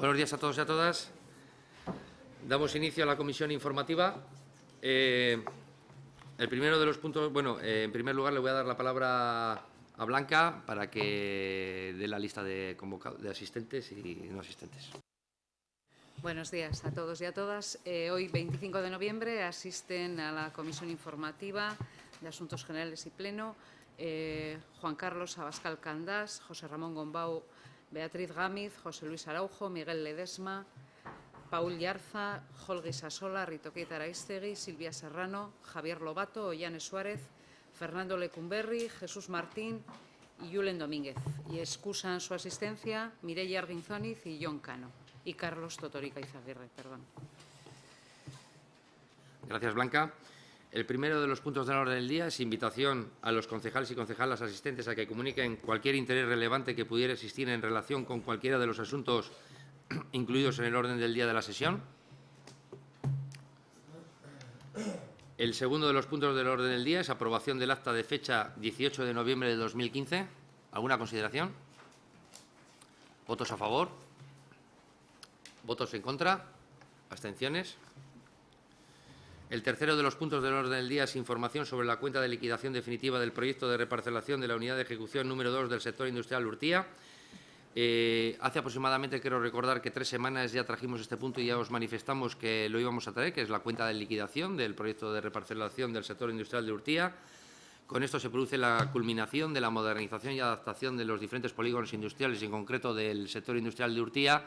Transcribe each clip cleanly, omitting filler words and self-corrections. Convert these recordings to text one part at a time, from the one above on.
Buenos días a todos y a todas. Damos inicio a la comisión informativa. El primero de los puntos, en primer lugar le voy a dar la palabra a Blanca para que dé la lista de asistentes y no asistentes. Buenos días a todos y a todas. Hoy, 25 de noviembre, asisten a la comisión informativa de Asuntos Generales y Pleno Juan Carlos Abascal Candás, José Ramón Gombau, Beatriz Gámez, José Luis Araujo, Miguel Ledesma, Paul Yarza, Holgi Sasola, Ritoquet Araiztegui, Silvia Serrano, Javier Lobato, Ollane Suárez, Fernando Lecumberri, Jesús Martín y Julen Domínguez. Y excusan su asistencia Mireia Arguinzóniz y Jon Cano. Y Carlos Totorica Izaguirre, perdón. Gracias, Blanca. El primero de los puntos del orden del día es invitación a los concejales y concejalas asistentes a que comuniquen cualquier interés relevante que pudiera existir en relación con cualquiera de los asuntos incluidos en el orden del día de la sesión. El segundo de los puntos del orden del día es aprobación del acta de fecha 18 de noviembre de 2015. ¿Alguna consideración? ¿Votos a favor? ¿Votos en contra? ¿Abstenciones? El tercero de los puntos del orden del día es información sobre la cuenta de liquidación definitiva del proyecto de reparcelación de la unidad de ejecución número 2 del sector industrial Urtía. Hace aproximadamente, quiero recordar que 3 semanas ya trajimos este punto y ya os manifestamos que lo íbamos a traer, que es la cuenta de liquidación del proyecto de reparcelación del sector industrial de Urtía. Con esto se produce la culminación de la modernización y adaptación de los diferentes polígonos industriales, en concreto del sector industrial de Urtía.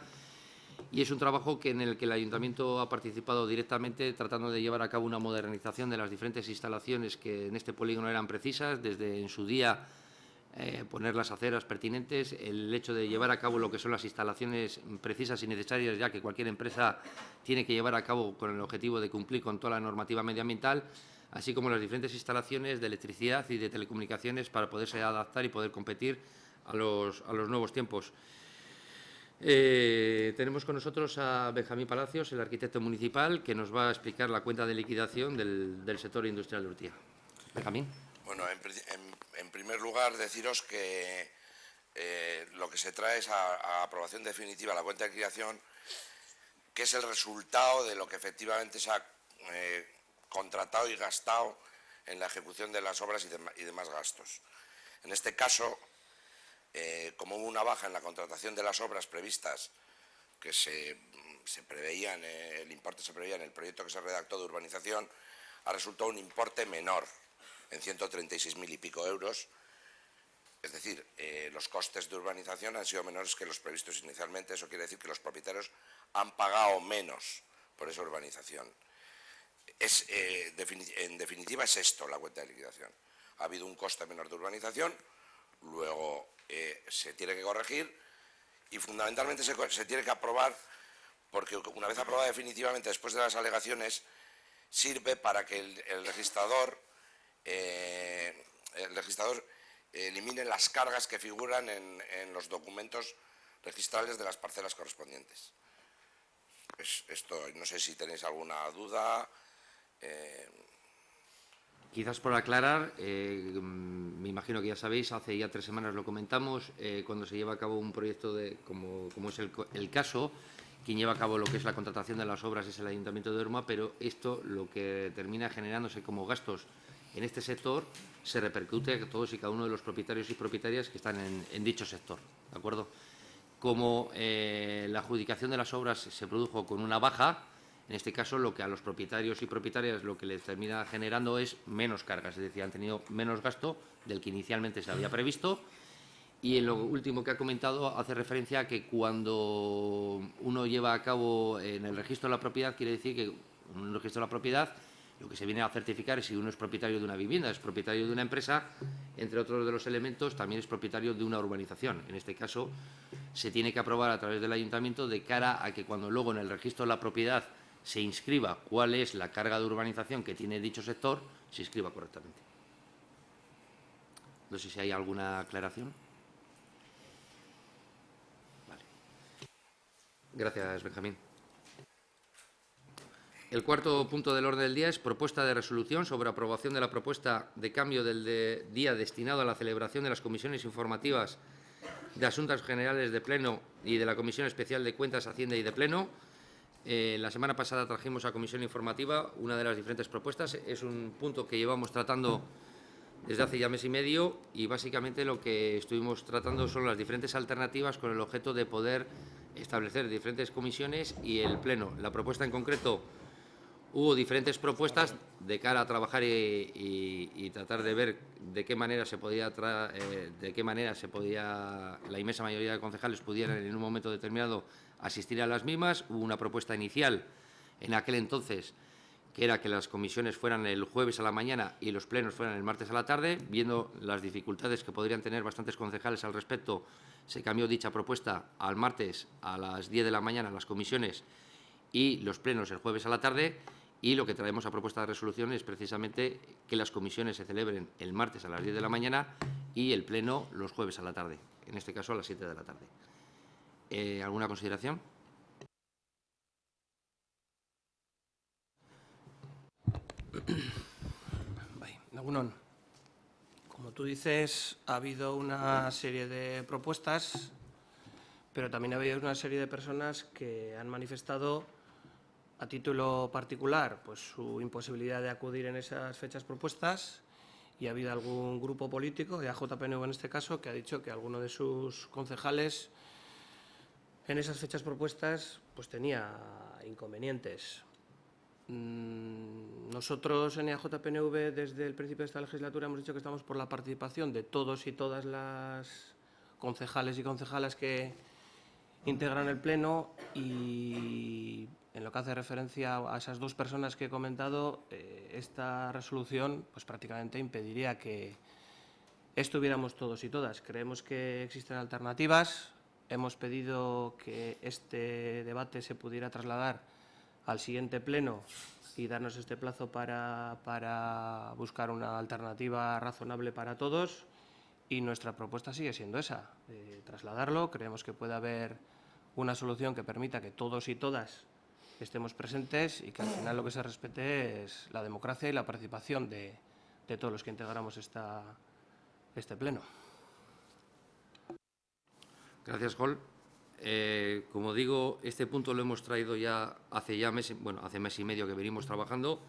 Y es un trabajo en el que el Ayuntamiento ha participado directamente, tratando de llevar a cabo una modernización de las diferentes instalaciones que en este polígono eran precisas, desde en su día poner las aceras pertinentes, el hecho de llevar a cabo lo que son las instalaciones precisas y necesarias, ya que cualquier empresa tiene que llevar a cabo con el objetivo de cumplir con toda la normativa medioambiental, así como las diferentes instalaciones de electricidad y de telecomunicaciones para poderse adaptar y poder competir a los nuevos tiempos. Tenemos con nosotros a Benjamín Palacios, el arquitecto municipal, que nos va a explicar la cuenta de liquidación del sector industrial de Urtía. Benjamín. Bueno, en primer lugar, deciros que lo que se trae es a aprobación definitiva la cuenta de liquidación, que es el resultado de lo que efectivamente se ha contratado y gastado en la ejecución de las obras y demás gastos. En este caso, como hubo una baja en la contratación de las obras previstas, que se preveían, el importe se preveía en el proyecto que se redactó de urbanización, ha resultado un importe menor, en 136.000 y pico euros. Es decir, los costes de urbanización han sido menores que los previstos inicialmente. Eso quiere decir que los propietarios han pagado menos por esa urbanización. En definitiva, es esto la cuenta de liquidación. Ha habido un coste menor de urbanización, luego se tiene que corregir y fundamentalmente se tiene que aprobar, porque una vez aprobada definitivamente después de las alegaciones, sirve para que el registrador elimine las cargas que figuran en los documentos registrales de las parcelas correspondientes. Esto, no sé si tenéis alguna duda. Quizás por aclarar, me imagino que ya sabéis, hace ya 3 semanas lo comentamos, cuando se lleva a cabo un proyecto como es el caso, quien lleva a cabo lo que es la contratación de las obras es el Ayuntamiento de Orma, pero esto lo que termina generándose como gastos en este sector se repercute a todos y cada uno de los propietarios y propietarias que están en dicho sector, ¿de acuerdo? Como la adjudicación de las obras se produjo con una baja, en este caso, lo que a los propietarios y propietarias lo que les termina generando es menos cargas, es decir, han tenido menos gasto del que inicialmente se había previsto. Y en lo último que ha comentado hace referencia a que cuando uno lleva a cabo en el registro de la propiedad, quiere decir que en un registro de la propiedad lo que se viene a certificar es si uno es propietario de una vivienda, es propietario de una empresa, entre otros de los elementos, también es propietario de una urbanización. En este caso, se tiene que aprobar a través del Ayuntamiento de cara a que cuando luego en el registro de la propiedad se inscriba cuál es la carga de urbanización que tiene dicho sector, se inscriba correctamente. No sé si hay alguna aclaración. Vale. Gracias, Benjamín. El cuarto punto del orden del día es propuesta de resolución sobre aprobación de la propuesta de cambio del día destinado a la celebración de las comisiones informativas de Asuntos Generales de Pleno y de la Comisión Especial de Cuentas, Hacienda y de Pleno. La semana pasada trajimos a comisión informativa una de las diferentes propuestas. Es un punto que llevamos tratando desde hace ya mes y medio y básicamente lo que estuvimos tratando son las diferentes alternativas con el objeto de poder establecer diferentes comisiones y el Pleno. La propuesta en concreto, hubo diferentes propuestas de cara a trabajar y tratar de ver de qué manera la inmensa mayoría de concejales pudieran en un momento determinado asistir a las mismas. Hubo una propuesta inicial en aquel entonces que era que las comisiones fueran el jueves a la mañana y los plenos fueran el martes a la tarde. Viendo las dificultades que podrían tener bastantes concejales al respecto, se cambió dicha propuesta al martes a las 10 de la mañana las comisiones y los plenos el jueves a la tarde. Y lo que traemos a propuesta de resolución es precisamente que las comisiones se celebren el martes a las 10 de la mañana y el pleno los jueves a la tarde, en este caso a las 7 de la tarde. ¿Alguna consideración? Egunon. Como tú dices, ha habido una serie de propuestas, pero también ha habido una serie de personas que han manifestado a título particular pues, su imposibilidad de acudir en esas fechas propuestas, y ha habido algún grupo político, de AJPNV en este caso, que ha dicho que alguno de sus concejales en esas fechas propuestas pues, tenía inconvenientes. Nosotros en AJPNV desde el principio de esta legislatura hemos dicho que estamos por la participación de todos y todas las concejales y concejalas que integran el Pleno, y en lo que hace referencia a esas dos personas que he comentado, esta resolución pues, prácticamente impediría que estuviéramos todos y todas. Creemos que existen alternativas. Hemos pedido que este debate se pudiera trasladar al siguiente pleno y darnos este plazo para buscar una alternativa razonable para todos, y nuestra propuesta sigue siendo esa, trasladarlo. Creemos que puede haber una solución que permita que todos y todas estemos presentes y que al final lo que se respete es la democracia y la participación de todos los que integramos este pleno. Gracias, Jol. Como digo, este punto lo hemos traído ya hace mes y medio que venimos trabajando.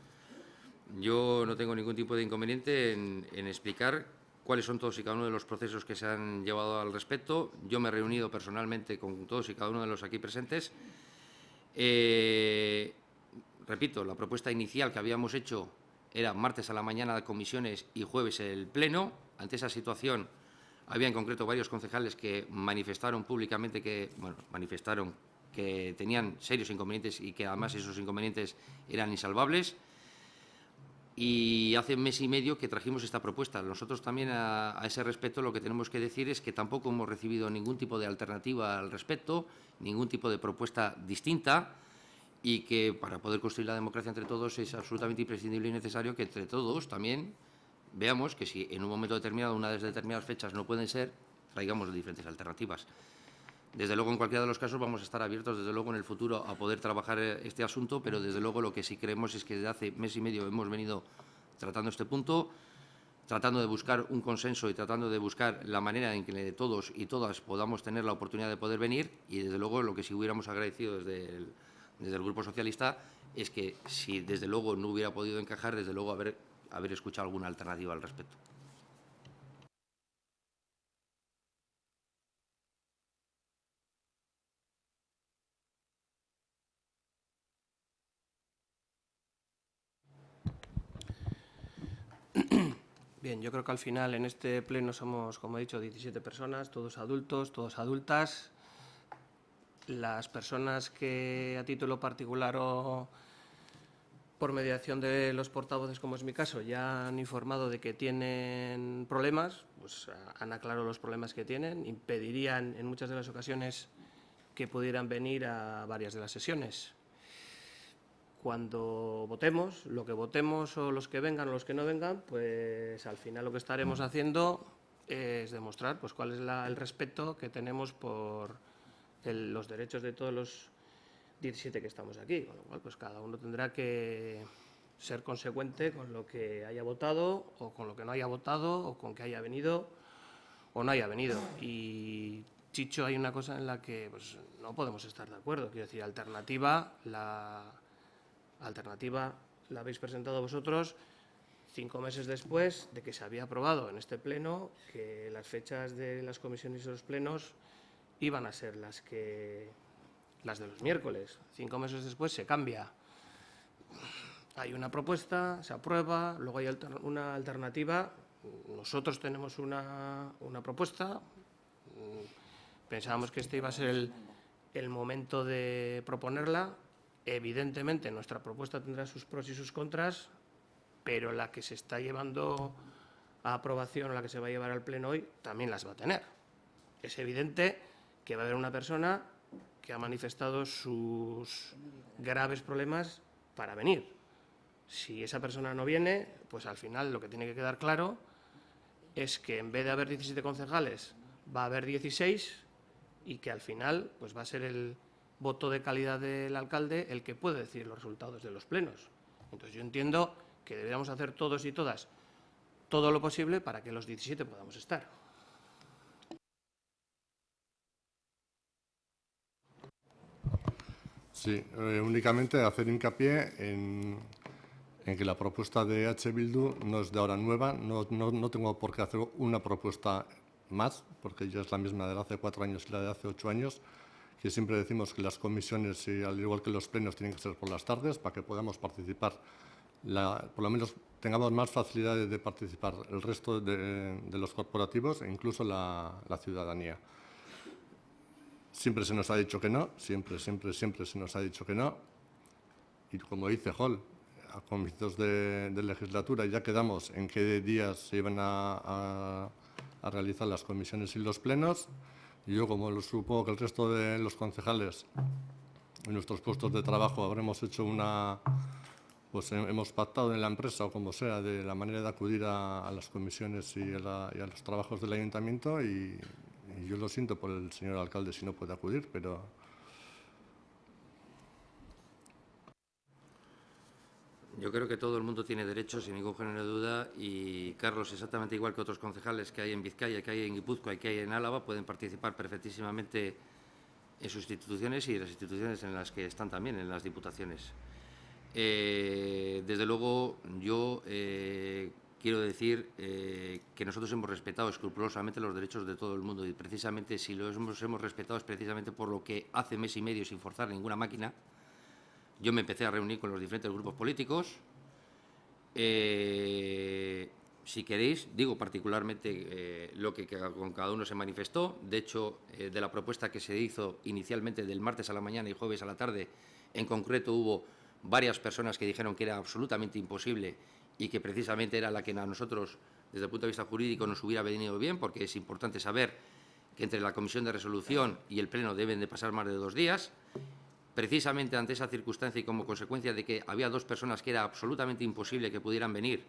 Yo no tengo ningún tipo de inconveniente en explicar cuáles son todos y cada uno de los procesos que se han llevado al respecto. Yo me he reunido personalmente con todos y cada uno de los aquí presentes. Repito, la propuesta inicial que habíamos hecho era martes a la mañana de comisiones y jueves el pleno. Ante esa situación, había en concreto varios concejales que manifestaron públicamente que tenían serios inconvenientes y que además esos inconvenientes eran insalvables. Y hace un mes y medio que trajimos esta propuesta. Nosotros también a ese respecto lo que tenemos que decir es que tampoco hemos recibido ningún tipo de alternativa al respecto, ningún tipo de propuesta distinta, y que para poder construir la democracia entre todos es absolutamente imprescindible y necesario que entre todos también veamos que si en un momento determinado una de determinadas fechas no pueden ser, traigamos diferentes alternativas. Desde luego, en cualquiera de los casos vamos a estar abiertos, desde luego, en el futuro a poder trabajar este asunto, pero desde luego lo que sí creemos es que desde hace mes y medio hemos venido tratando este punto, tratando de buscar un consenso y tratando de buscar la manera en que todos y todas podamos tener la oportunidad de poder venir, y desde luego lo que sí hubiéramos agradecido desde el Grupo Socialista es que si desde luego no hubiera podido encajar, desde luego haber escuchado alguna alternativa al respecto. Bien, yo creo que al final en este pleno somos, como he dicho, 17 personas, todos adultos, todas adultas. Las personas que a título particular o por mediación de los portavoces, como es mi caso, ya han informado de que tienen problemas, pues han aclarado los problemas que tienen, impedirían en muchas de las ocasiones que pudieran venir a varias de las sesiones. Cuando votemos, lo que votemos o los que vengan o los que no vengan, pues al final lo que estaremos haciendo es demostrar pues, cuál es el respeto que tenemos por los derechos de todos los 17 que estamos aquí, con lo cual pues cada uno tendrá que ser consecuente con lo que haya votado o con lo que no haya votado o con que haya venido o no haya venido. Y Chicho, hay una cosa en la que pues, no podemos estar de acuerdo. Quiero decir, la alternativa la habéis presentado vosotros 5 meses después de que se había aprobado en este pleno que las fechas de las comisiones y los plenos iban a ser las de los miércoles. 5 meses después se cambia. Hay una propuesta, se aprueba, luego hay una alternativa. Nosotros tenemos una propuesta. Pensábamos que este iba a ser el momento de proponerla. Evidentemente, nuestra propuesta tendrá sus pros y sus contras, pero la que se está llevando a aprobación o la que se va a llevar al Pleno hoy también las va a tener. Es evidente que va a haber una persona que ha manifestado sus graves problemas para venir. Si esa persona no viene, pues al final lo que tiene que quedar claro es que en vez de haber 17 concejales va a haber 16 y que al final pues va a ser el voto de calidad del alcalde el que puede decir los resultados de los plenos. Entonces yo entiendo que deberíamos hacer todos y todas todo lo posible para que los 17 podamos estar. Sí, únicamente hacer hincapié en que la propuesta de H. Bildu no es de ahora nueva, no tengo por qué hacer una propuesta más, porque ya es la misma de hace 4 años y la de hace 8 años, que siempre decimos que las comisiones, al igual que los plenos, tienen que ser por las tardes para que podamos participar, por lo menos tengamos más facilidades de participar el resto de los corporativos e incluso la ciudadanía. Siempre se nos ha dicho que no, siempre se nos ha dicho que no. Y como dice Hall, a comienzos de legislatura ya quedamos en qué días se iban a realizar las comisiones y los plenos. Y yo, como lo supongo que el resto de los concejales en nuestros puestos de trabajo habremos hecho pues hemos pactado en la empresa o como sea de la manera de acudir a las comisiones y a los trabajos del ayuntamiento y yo lo siento por el señor alcalde si no puede acudir, pero... Yo creo que todo el mundo tiene derecho, sin ningún género de duda, y Carlos, exactamente igual que otros concejales que hay en Vizcaya, que hay en Guipúzcoa y que hay en Álava, pueden participar perfectísimamente en sus instituciones y en las instituciones en las que están también, en las diputaciones. Desde luego, yo quiero decir que nosotros hemos respetado escrupulosamente los derechos de todo el mundo y precisamente si los hemos respetado es precisamente por lo que hace mes y medio, sin forzar ninguna máquina, yo me empecé a reunir con los diferentes grupos políticos. Si queréis, digo particularmente lo que con cada uno se manifestó. De hecho, de la propuesta que se hizo inicialmente del martes a la mañana y jueves a la tarde, en concreto hubo varias personas que dijeron que era absolutamente imposible y que precisamente era la que a nosotros, desde el punto de vista jurídico, nos hubiera venido bien, porque es importante saber que entre la comisión de resolución y el pleno deben de pasar más de 2 días. Precisamente ante esa circunstancia y como consecuencia de que había 2 personas que era absolutamente imposible que pudieran venir,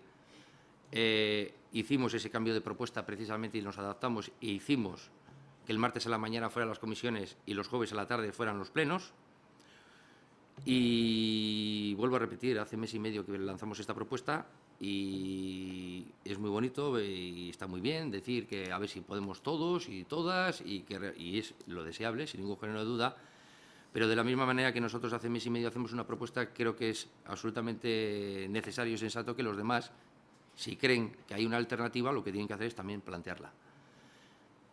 hicimos ese cambio de propuesta precisamente y nos adaptamos e hicimos que el martes a la mañana fueran las comisiones y los jueves a la tarde fueran los plenos. Y vuelvo a repetir, hace mes y medio que lanzamos esta propuesta y es muy bonito y está muy bien decir que a ver si podemos todos y todas y es lo deseable, sin ningún género de duda, pero de la misma manera que nosotros hace mes y medio hacemos una propuesta, creo que es absolutamente necesario y sensato que los demás, si creen que hay una alternativa, lo que tienen que hacer es también plantearla.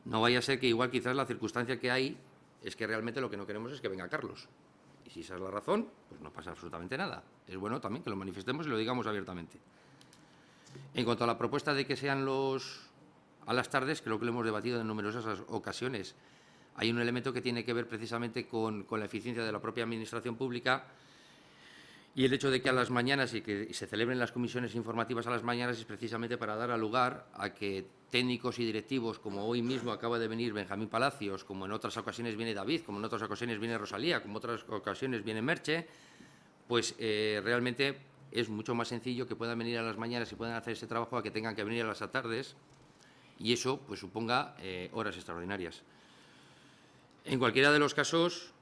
No vaya a ser que igual quizás la circunstancia que hay es que realmente lo que no queremos es que venga Carlos. Y si esa es la razón, pues no pasa absolutamente nada. Es bueno también que lo manifestemos y lo digamos abiertamente. En cuanto a la propuesta de que sean a las tardes, creo que lo hemos debatido en numerosas ocasiones. Hay un elemento que tiene que ver precisamente con la eficiencia de la propia administración pública y el hecho de que a las mañanas y que se celebren las comisiones informativas a las mañanas es precisamente para dar lugar a que técnicos y directivos, como hoy mismo acaba de venir Benjamín Palacios, como en otras ocasiones viene David, como en otras ocasiones viene Rosalía, como en otras ocasiones viene Merche, pues realmente es mucho más sencillo que puedan venir a las mañanas y puedan hacer ese trabajo a que tengan que venir a las tardes y eso pues suponga horas extraordinarias. En cualquiera de los casos,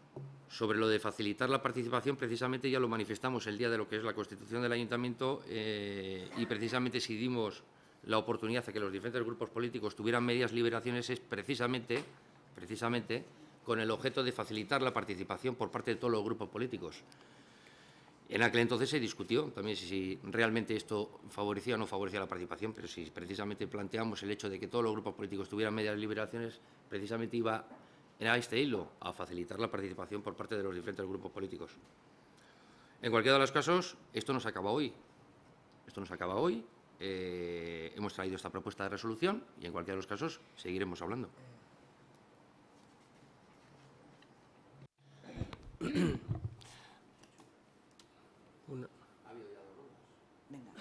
sobre lo de facilitar la participación, precisamente ya lo manifestamos el día de lo que es la constitución del ayuntamiento y precisamente si dimos la oportunidad de que los diferentes grupos políticos tuvieran medias liberaciones es precisamente precisamente con el objeto de facilitar la participación por parte de todos los grupos políticos. En aquel entonces se discutió también si realmente esto favorecía o no favorecía la participación, pero si precisamente planteamos el hecho de que todos los grupos políticos tuvieran medias deliberaciones, precisamente iba a este hilo, a facilitar la participación por parte de los diferentes grupos políticos. En cualquiera de los casos, esto nos acaba hoy. Esto nos acaba hoy. Hemos traído esta propuesta de resolución y, en cualquiera de los casos, seguiremos hablando.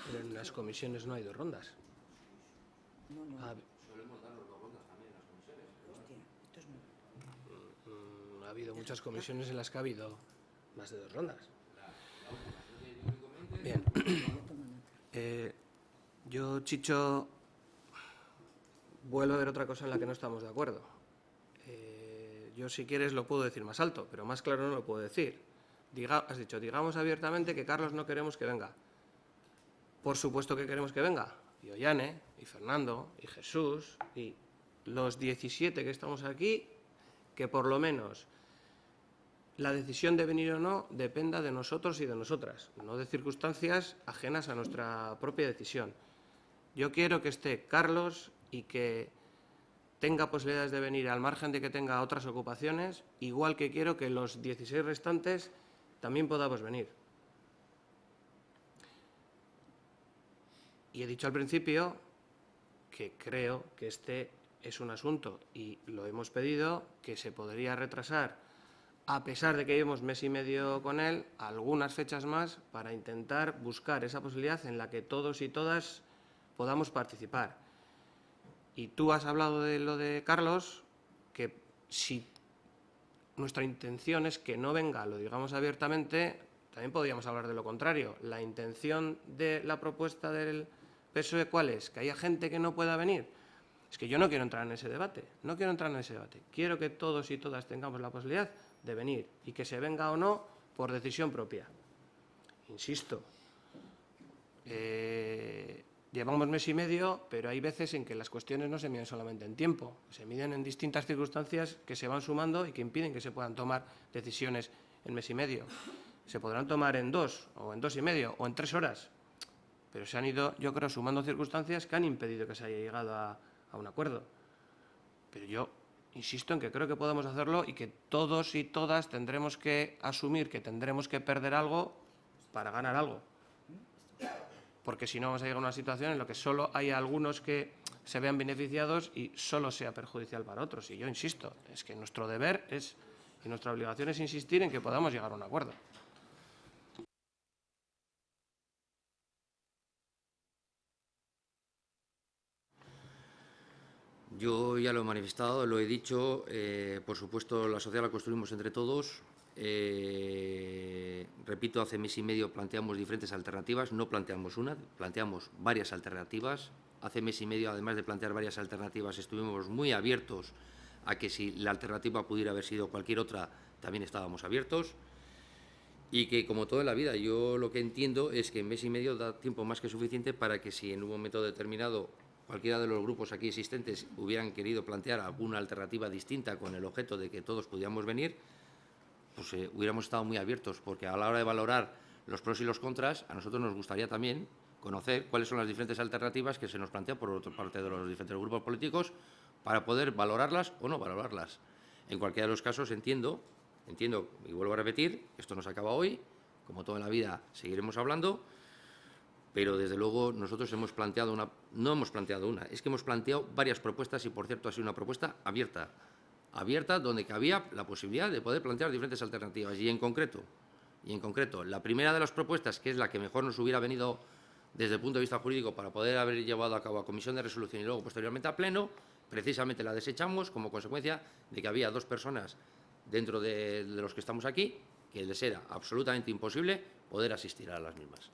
Pero en las comisiones no hay 2 rondas. Ha habido muchas comisiones en las que ha habido más de 2 rondas. Bien. Yo, Chicho, vuelvo a ver otra cosa en la que no estamos de acuerdo. Yo, si quieres, lo puedo decir más alto, pero más claro no lo puedo decir. Has dicho, digamos abiertamente que Carlos no queremos que venga. Por supuesto que queremos que venga. Y Ollane, y Fernando, y Jesús, y los 17 que estamos aquí, que por lo menos la decisión de venir o no dependa de nosotros y de nosotras, no de circunstancias ajenas a nuestra propia decisión. Yo quiero que esté Carlos y que tenga posibilidades de venir al margen de que tenga otras ocupaciones, igual que quiero que los 16 restantes también podamos venir. Y he dicho al principio que creo que este es un asunto, y lo hemos pedido, que se podría retrasar, a pesar de que llevemos mes y medio con él, algunas fechas más para intentar buscar esa posibilidad en la que todos y todas podamos participar. Y tú has hablado de lo de Carlos, que si nuestra intención es que no venga, lo digamos abiertamente, también podríamos hablar de lo contrario. La intención de la propuesta del PSOE, ¿cuál es? ¿Que haya gente que no pueda venir? Es que yo no quiero entrar en ese debate, no quiero entrar en ese debate. Quiero que todos y todas tengamos la posibilidad de venir y que se venga o no por decisión propia. Insisto, llevamos mes y medio, pero hay veces en que las cuestiones no se miden solamente en tiempo, se miden en distintas circunstancias que se van sumando y que impiden que se puedan tomar decisiones en mes y medio. Se podrán tomar en 2, o en 2 y medio, o en 3 horas, pero se han ido, yo creo, sumando circunstancias que han impedido que se haya llegado a un acuerdo. Pero yo insisto en que creo que podemos hacerlo y que todos y todas tendremos que asumir que tendremos que perder algo para ganar algo. Porque si no vamos a llegar a una situación en la que solo haya algunos que se vean beneficiados y solo sea perjudicial para otros. Y yo insisto, es que nuestro deber y nuestra obligación es insistir en que podamos llegar a un acuerdo. Yo ya lo he manifestado, lo he dicho, por supuesto la sociedad la construimos entre todos. Repito, hace mes y medio planteamos diferentes alternativas, no planteamos una, planteamos varias alternativas. Hace mes y medio, además de plantear varias alternativas, estuvimos muy abiertos a que si la alternativa pudiera haber sido cualquier otra, también estábamos abiertos. Y que, como todo en la vida, yo lo que entiendo es que en mes y medio da tiempo más que suficiente para que si en un momento determinado cualquiera de los grupos aquí existentes hubieran querido plantear alguna alternativa distinta con el objeto de que todos pudiéramos venir, pues hubiéramos estado muy abiertos, porque a la hora de valorar los pros y los contras, a nosotros nos gustaría también conocer cuáles son las diferentes alternativas que se nos plantean por otra parte de los diferentes grupos políticos para poder valorarlas o no valorarlas. En cualquiera de los casos entiendo, y vuelvo a repetir, esto nos acaba hoy, como todo en la vida seguiremos hablando, pero desde luego nosotros hemos planteado no hemos planteado una, es que hemos planteado varias propuestas y, por cierto, ha sido una propuesta abierta donde cabía la posibilidad de poder plantear diferentes alternativas. Y en concreto, la primera de las propuestas, que es la que mejor nos hubiera venido desde el punto de vista jurídico para poder haber llevado a cabo a comisión de resolución y luego posteriormente a pleno, precisamente la desechamos como consecuencia de que había 2 personas dentro de los que estamos aquí que les era absolutamente imposible poder asistir a las mismas.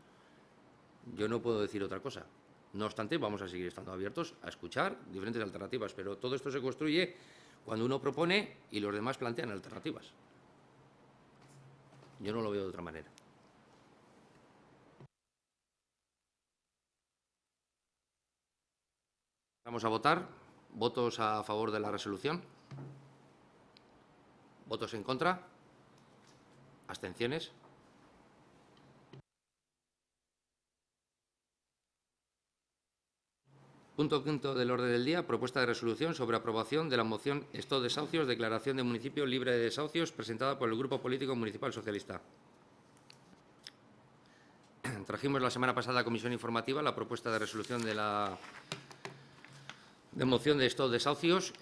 Yo no puedo decir otra cosa. No obstante, vamos a seguir estando abiertos a escuchar diferentes alternativas, pero todo esto se construye cuando uno propone y los demás plantean alternativas. Yo no lo veo de otra manera. Vamos a votar. ¿Votos a favor de la resolución? ¿Votos en contra? ¿Abstenciones? Punto quinto del orden del día, propuesta de resolución sobre aprobación de la moción Estado de Desahucios, declaración de municipio libre de desahucios, presentada por el Grupo Político Municipal Socialista. Trajimos la semana pasada a comisión informativa la propuesta de resolución de la moción de Estado de Desahucios.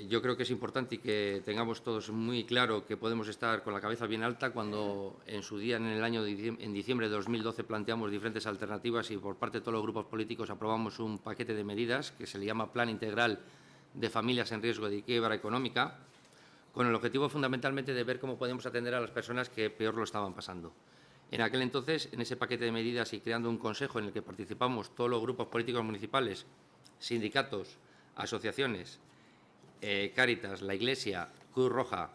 Yo creo que es importante y que tengamos todos muy claro que podemos estar con la cabeza bien alta cuando en su día, en diciembre de 2012, planteamos diferentes alternativas y por parte de todos los grupos políticos aprobamos un paquete de medidas que se le llama Plan Integral de Familias en Riesgo de Quiebra Económica, con el objetivo fundamentalmente de ver cómo podemos atender a las personas que peor lo estaban pasando. En aquel entonces, en ese paquete de medidas y creando un consejo en el que participamos todos los grupos políticos municipales, sindicatos, asociaciones, Cáritas, la Iglesia, Cruz Roja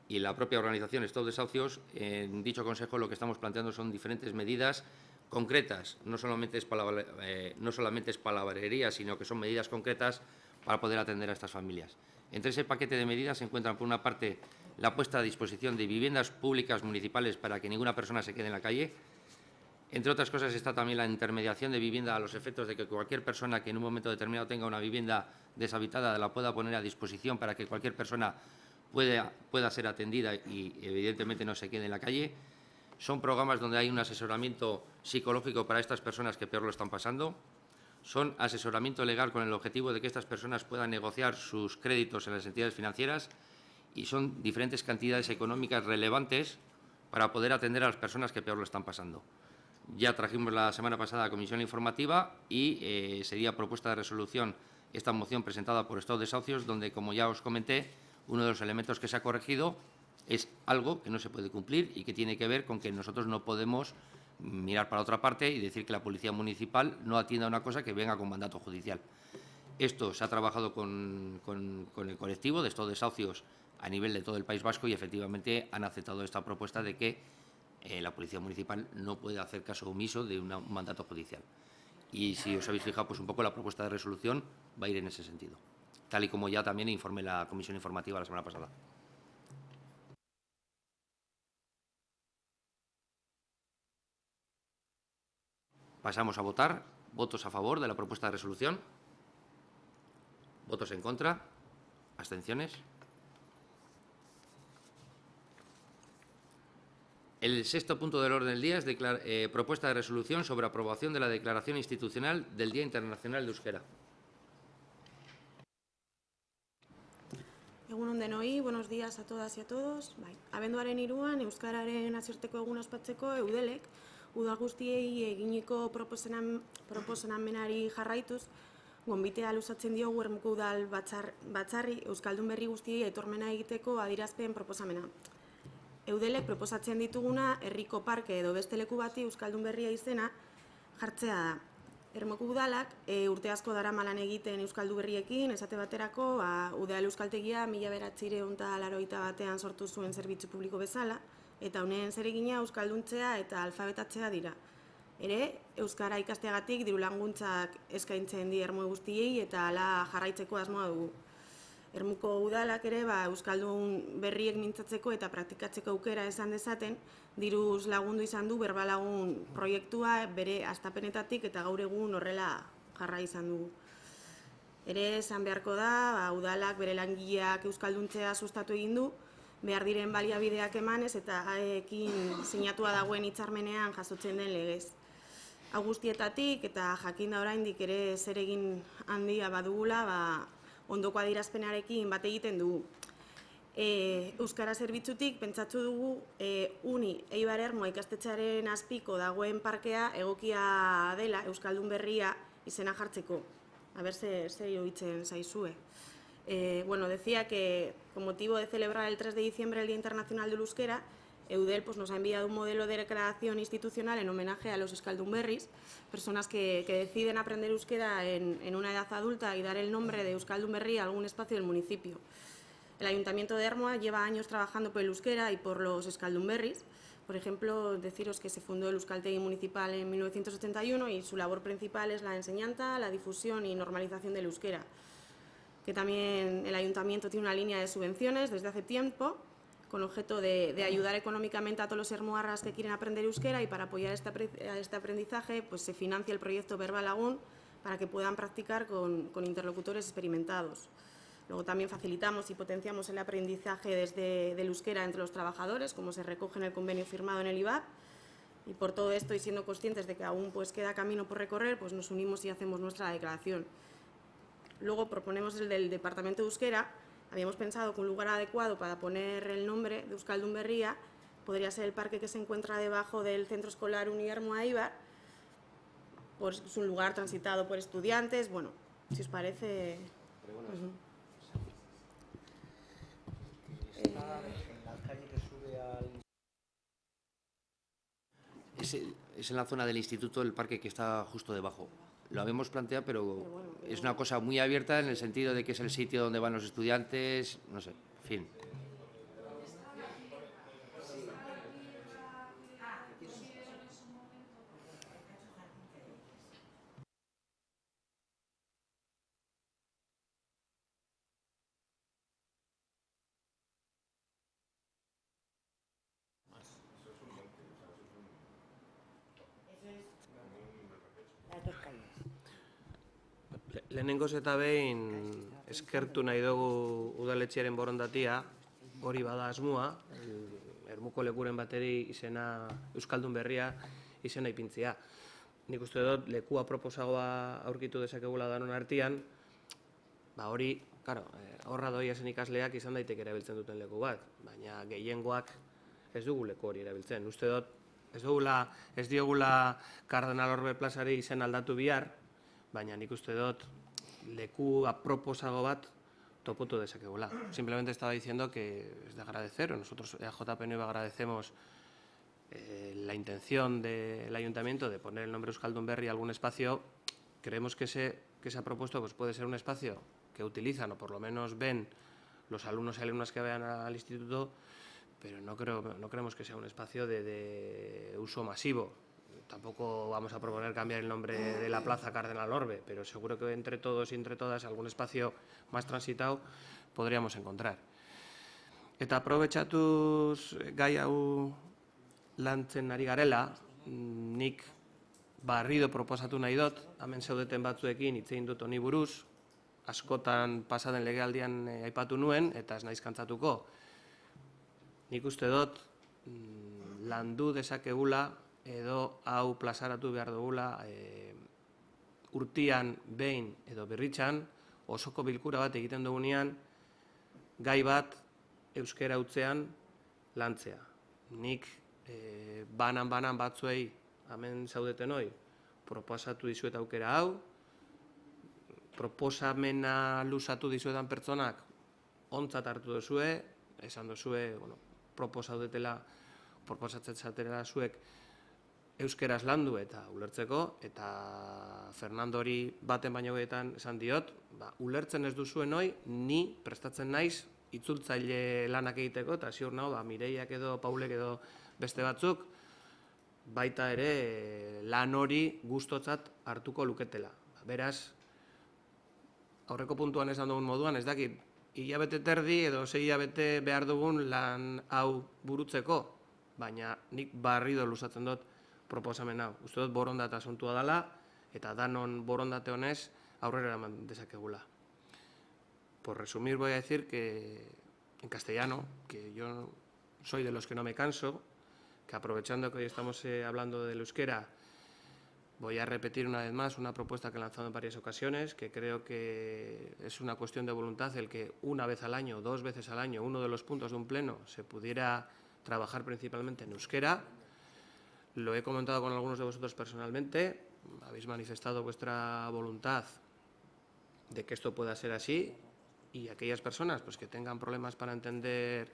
y la propia organización Stop Desahucios, en dicho consejo lo que estamos planteando son diferentes medidas concretas, no solamente es palabrería, sino que son medidas concretas para poder atender a estas familias. Entre ese paquete de medidas se encuentran, por una parte, la puesta a disposición de viviendas públicas municipales para que ninguna persona se quede en la calle. Entre otras cosas está también la intermediación de vivienda a los efectos de que cualquier persona que en un momento determinado tenga una vivienda deshabitada la pueda poner a disposición para que cualquier persona pueda ser atendida y evidentemente no se quede en la calle. Son programas donde hay un asesoramiento psicológico para estas personas que peor lo están pasando. Son asesoramiento legal con el objetivo de que estas personas puedan negociar sus créditos en las entidades financieras y son diferentes cantidades económicas relevantes para poder atender a las personas que peor lo están pasando. Ya trajimos la semana pasada a comisión informativa y sería propuesta de resolución esta moción presentada por Estado de Desahucios, donde, como ya os comenté, uno de los elementos que se ha corregido es algo que no se puede cumplir y que tiene que ver con que nosotros no podemos mirar para otra parte y decir que la Policía Municipal no atienda a una cosa que venga con mandato judicial. Esto se ha trabajado con el colectivo de Estado de Desahucios a nivel de todo el País Vasco y efectivamente han aceptado esta propuesta de que la Policía Municipal no puede hacer caso omiso de un mandato judicial. Y si os habéis fijado, pues un poco la propuesta de resolución va a ir en ese sentido, tal y como ya también informé la comisión informativa la semana pasada. Pasamos a votar. ¿Votos a favor de la propuesta de resolución? ¿Votos en contra? ¿Abstenciones? El sexto punto del orden del día es propuesta de resolución sobre aprobación de la Declaración Institucional del Día Internacional de Euskera. Egunon denoi, buenos días a todas y a todos. Abenduaren 3an Euskararen nazioarteko eguna ospatzeko Eudelek udal guztiei eginiko proposamenari jarraituz, gonbitea luzatzen diogu Ermuko Udal Batzarri Euskaldun berri guztiei aitormena egiteko adierazpen proposamena. Eudelek proposatzen dituguna herriko parke edo beste leku bati Euskaldun berria izena jartzea da. Ermuko Udalak urte asko daramalan egiten Euskaldu berriekin, esate baterako Udal Euskaltegia 1981 sortu zuen zerbitzu publiko bezala, eta honen zeregina euskalduntzea eta alfabetatzea dira. Ere, euskara ikasteagatik diru laguntzak eskaintzen di ermu guztiei eta hala jarraitzeko asmoa dugu. Ermuko udalak ere euskaldun berriek mintzatzeko eta praktikatzeko aukera esan dezaten, diruz lagundu izan du berbalagun proiektua bere hastapenetatik eta gaur egun horrela jarra izan du. Ere, esan beharko da, udalak bere langileak euskalduntzea sustatu egin du, behar diren baliabideak emanez eta ekin sinatua dagoen hitzarmenean jasotzen den legez. Hau guztietatik eta jakin da oraindik ere zer egin handia badugula, ondoko adierazpenarekin bat egiten dugu. Euskara zerbitzutik pentsatu dugu Uni Eibar Ermua ikastetxearen azpiko dagoen parkea egokia dela Euskaldun berria izena jartzeko. A ber zer iruditzen zaizue. Decía que con motivo de celebrar el 3 de diciembre el Día Internacional del Euskera, Eudel nos ha enviado un modelo de declaración institucional en homenaje a los euskaldunberris, personas que deciden aprender euskera en una edad adulta y dar el nombre de euskaldunberri a algún espacio del municipio. El Ayuntamiento de Ermua lleva años trabajando por el euskera y por los euskaldunberris. Por ejemplo, deciros que se fundó el Euskaltegi Municipal en 1981 y su labor principal es la enseñanza, la difusión y normalización del euskera. Que también el Ayuntamiento tiene una línea de subvenciones desde hace tiempo con objeto de ayudar económicamente a todos los ermuarras que quieren aprender euskera, y para apoyar este aprendizaje pues se financia el proyecto Verba Lagun para que puedan practicar con interlocutores experimentados. Luego también facilitamos y potenciamos el aprendizaje del euskera entre los trabajadores, como se recoge en el convenio firmado en el IVAP. Y por todo esto, y siendo conscientes de que aún pues queda camino por recorrer, pues nos unimos y hacemos nuestra declaración. Luego proponemos el del Departamento de Euskera. Habíamos pensado que un lugar adecuado para poner el nombre de Euskaldun Berria podría ser el parque que se encuentra debajo del Centro Escolar Uniarmo Eibar. Pues es un lugar transitado por estudiantes. Bueno, si os parece... Es en la zona del instituto, el parque que está justo debajo. Lo habíamos planteado, pero es una cosa muy abierta en el sentido de que es el sitio donde van los estudiantes, no sé, en fin. Lehenengoz eta behin eskertu nahi dugu udaletxearen borondatia, hori bada asmoa, ermuko lekuren bateri izena Euskaldun Berria izena ipintzea. Nik uste dut lekua proposagoa aurkitu dezakegula danon artean, hori, horra doia zen ikasleak izan daiteke erabiltzen duten leku bat, baina gehiengoak ez dugu leku hori erabiltzen. Uste dut ez diogula Kardenal Orbe plazari izen aldatu bihar, baina nik uste dut leku aproposago bat toputu dezakegula. Simplemente estaba diciendo que es de agradecer, nosotros EAJPNV agradecemos la intención del Ayuntamiento de poner el nombre Euskaldun Berria a algún espacio. Creemos que se ha propuesto pues puede ser un espacio que utilizan o por lo menos ven los alumnos y alumnas que vayan al instituto, pero no creemos que sea un espacio de uso masivo. Tampoco vamos a proponer cambiar el nombre de la plaza Cardenal Orbe, pero seguro que entre todos y entre todas algún espacio más transitado podríamos encontrar. Eta aprobetxatuz gai hau lantzen ari garela, nik barrido proposatu nahi dut, hemen zaudeten batzuekin hitz egin dut honi buruz, askotan pasaden legealdian aipatu nuen eta ez naiz kantzatuko. Nik uste dut landu dezakegula edo hau plazaratu behar dugula urtian behin edo berritzan osoko bilkura bat egiten dugunean gai bat euskera hutzean lantzea. Nik banan batzuei hemen zaudeten hoi proposatu dizuet aukera hau, proposamena luzatu dizuetan pertsonak ontzat hartu duzue, esan duzue, proposatzen zatera zuek euskeraz landu eta ulertzeko, eta Fernandori baten baino gehiagotan esan diot, ulertzen ez duzuen hoi, ni prestatzen naiz itzultzaile lanak egiteko, eta ziur nago, Mireiak edo Paulek edo beste batzuk, baita ere lan hori gustotzat hartuko luketela. Beraz, aurreko puntuan esan dugun moduan, ez dakit, hilabete terdi edo 6 hilabete behar dugun lan hau burutzeko, baina nik barrido luzatzen dut proposamen hau. Uste dut borondate asuntua dela, eta danon borondate honez aurrera eraman dezakegula. Por resumir, voy a decir que, en castellano, que yo soy de los que no me canso, que aprovechando que hoy estamos hablando del euskera, voy a repetir una vez más una propuesta que he lanzado en varias ocasiones, que creo que es una cuestión de voluntad el que una vez al año, 2 veces al año, uno de los puntos de un pleno se pudiera trabajar principalmente en euskera. Lo he comentado con algunos de vosotros personalmente, habéis manifestado vuestra voluntad de que esto pueda ser así, y aquellas personas pues, que tengan problemas para entender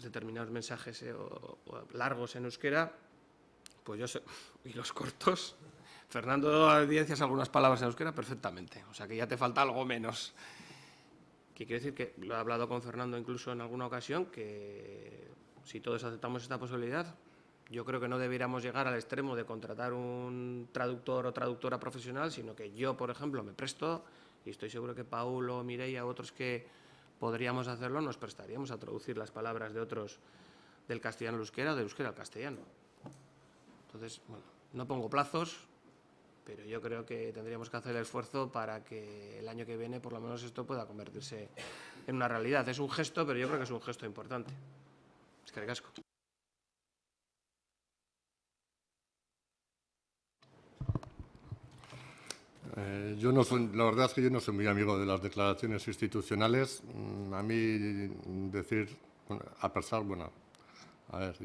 determinados mensajes o largos en euskera, pues yo sé, y los cortos, Fernando evidencias algunas palabras en euskera perfectamente, o sea que ya te falta algo menos. Que quiere decir que lo he hablado con Fernando incluso en alguna ocasión, que si todos aceptamos esta posibilidad, yo creo que no deberíamos llegar al extremo de contratar un traductor o traductora profesional, sino que yo, por ejemplo, me presto, y estoy seguro que Paulo, Mireia u otros que podríamos hacerlo, nos prestaríamos a traducir las palabras de otros del castellano al euskera o del euskera al castellano. Entonces, bueno, no pongo plazos, pero yo creo que tendríamos que hacer el esfuerzo para que el año que viene, por lo menos, esto pueda convertirse en una realidad. Es un gesto, pero yo creo que es un gesto importante. Eskerrik asko. La verdad es que yo no soy muy amigo de las declaraciones institucionales. A mí decir, bueno, a pesar, bueno, a ver,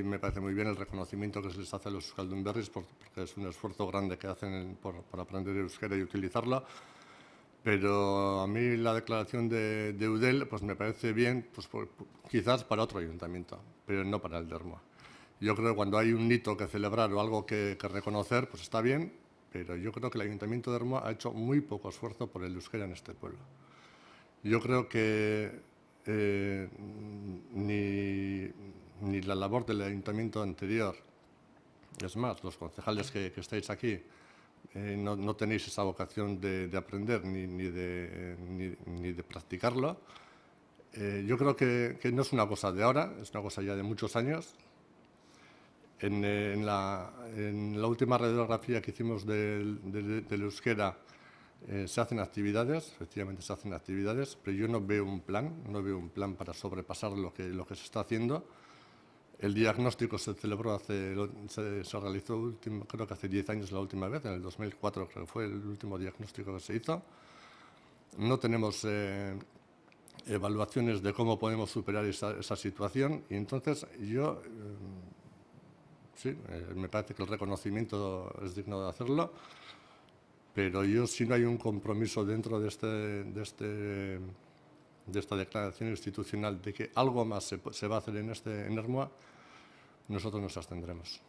me parece muy bien el reconocimiento que se les hace a los euskaldunberris porque es un esfuerzo grande que hacen por aprender euskera y utilizarlo. Pero a mí la declaración de Eudel pues me parece bien, pues quizás para otro ayuntamiento, pero no para el de Ermua. Yo creo que cuando hay un hito que celebrar o algo que reconocer, pues está bien, pero yo creo que el Ayuntamiento de Ermua ha hecho muy poco esfuerzo por el euskera en este pueblo. Yo creo que ni la labor del Ayuntamiento anterior, es más, los concejales que estáis aquí, no tenéis esa vocación de aprender ni de practicarlo. Yo creo que no es una cosa de ahora, es una cosa ya de muchos años. En la última radiografía que hicimos del euskera se hacen actividades, efectivamente se hacen actividades, pero yo no veo un plan para sobrepasar lo que se está haciendo. El diagnóstico se celebró se realizó creo que hace 10 años la última vez, en el 2004 creo que fue el último diagnóstico que se hizo. No tenemos evaluaciones de cómo podemos superar esa situación y entonces yo, sí, me parece que el reconocimiento es digno de hacerlo, pero yo si no hay un compromiso dentro de esta declaración institucional de que algo más se va a hacer en Ermua, nosotros nos abstendremos.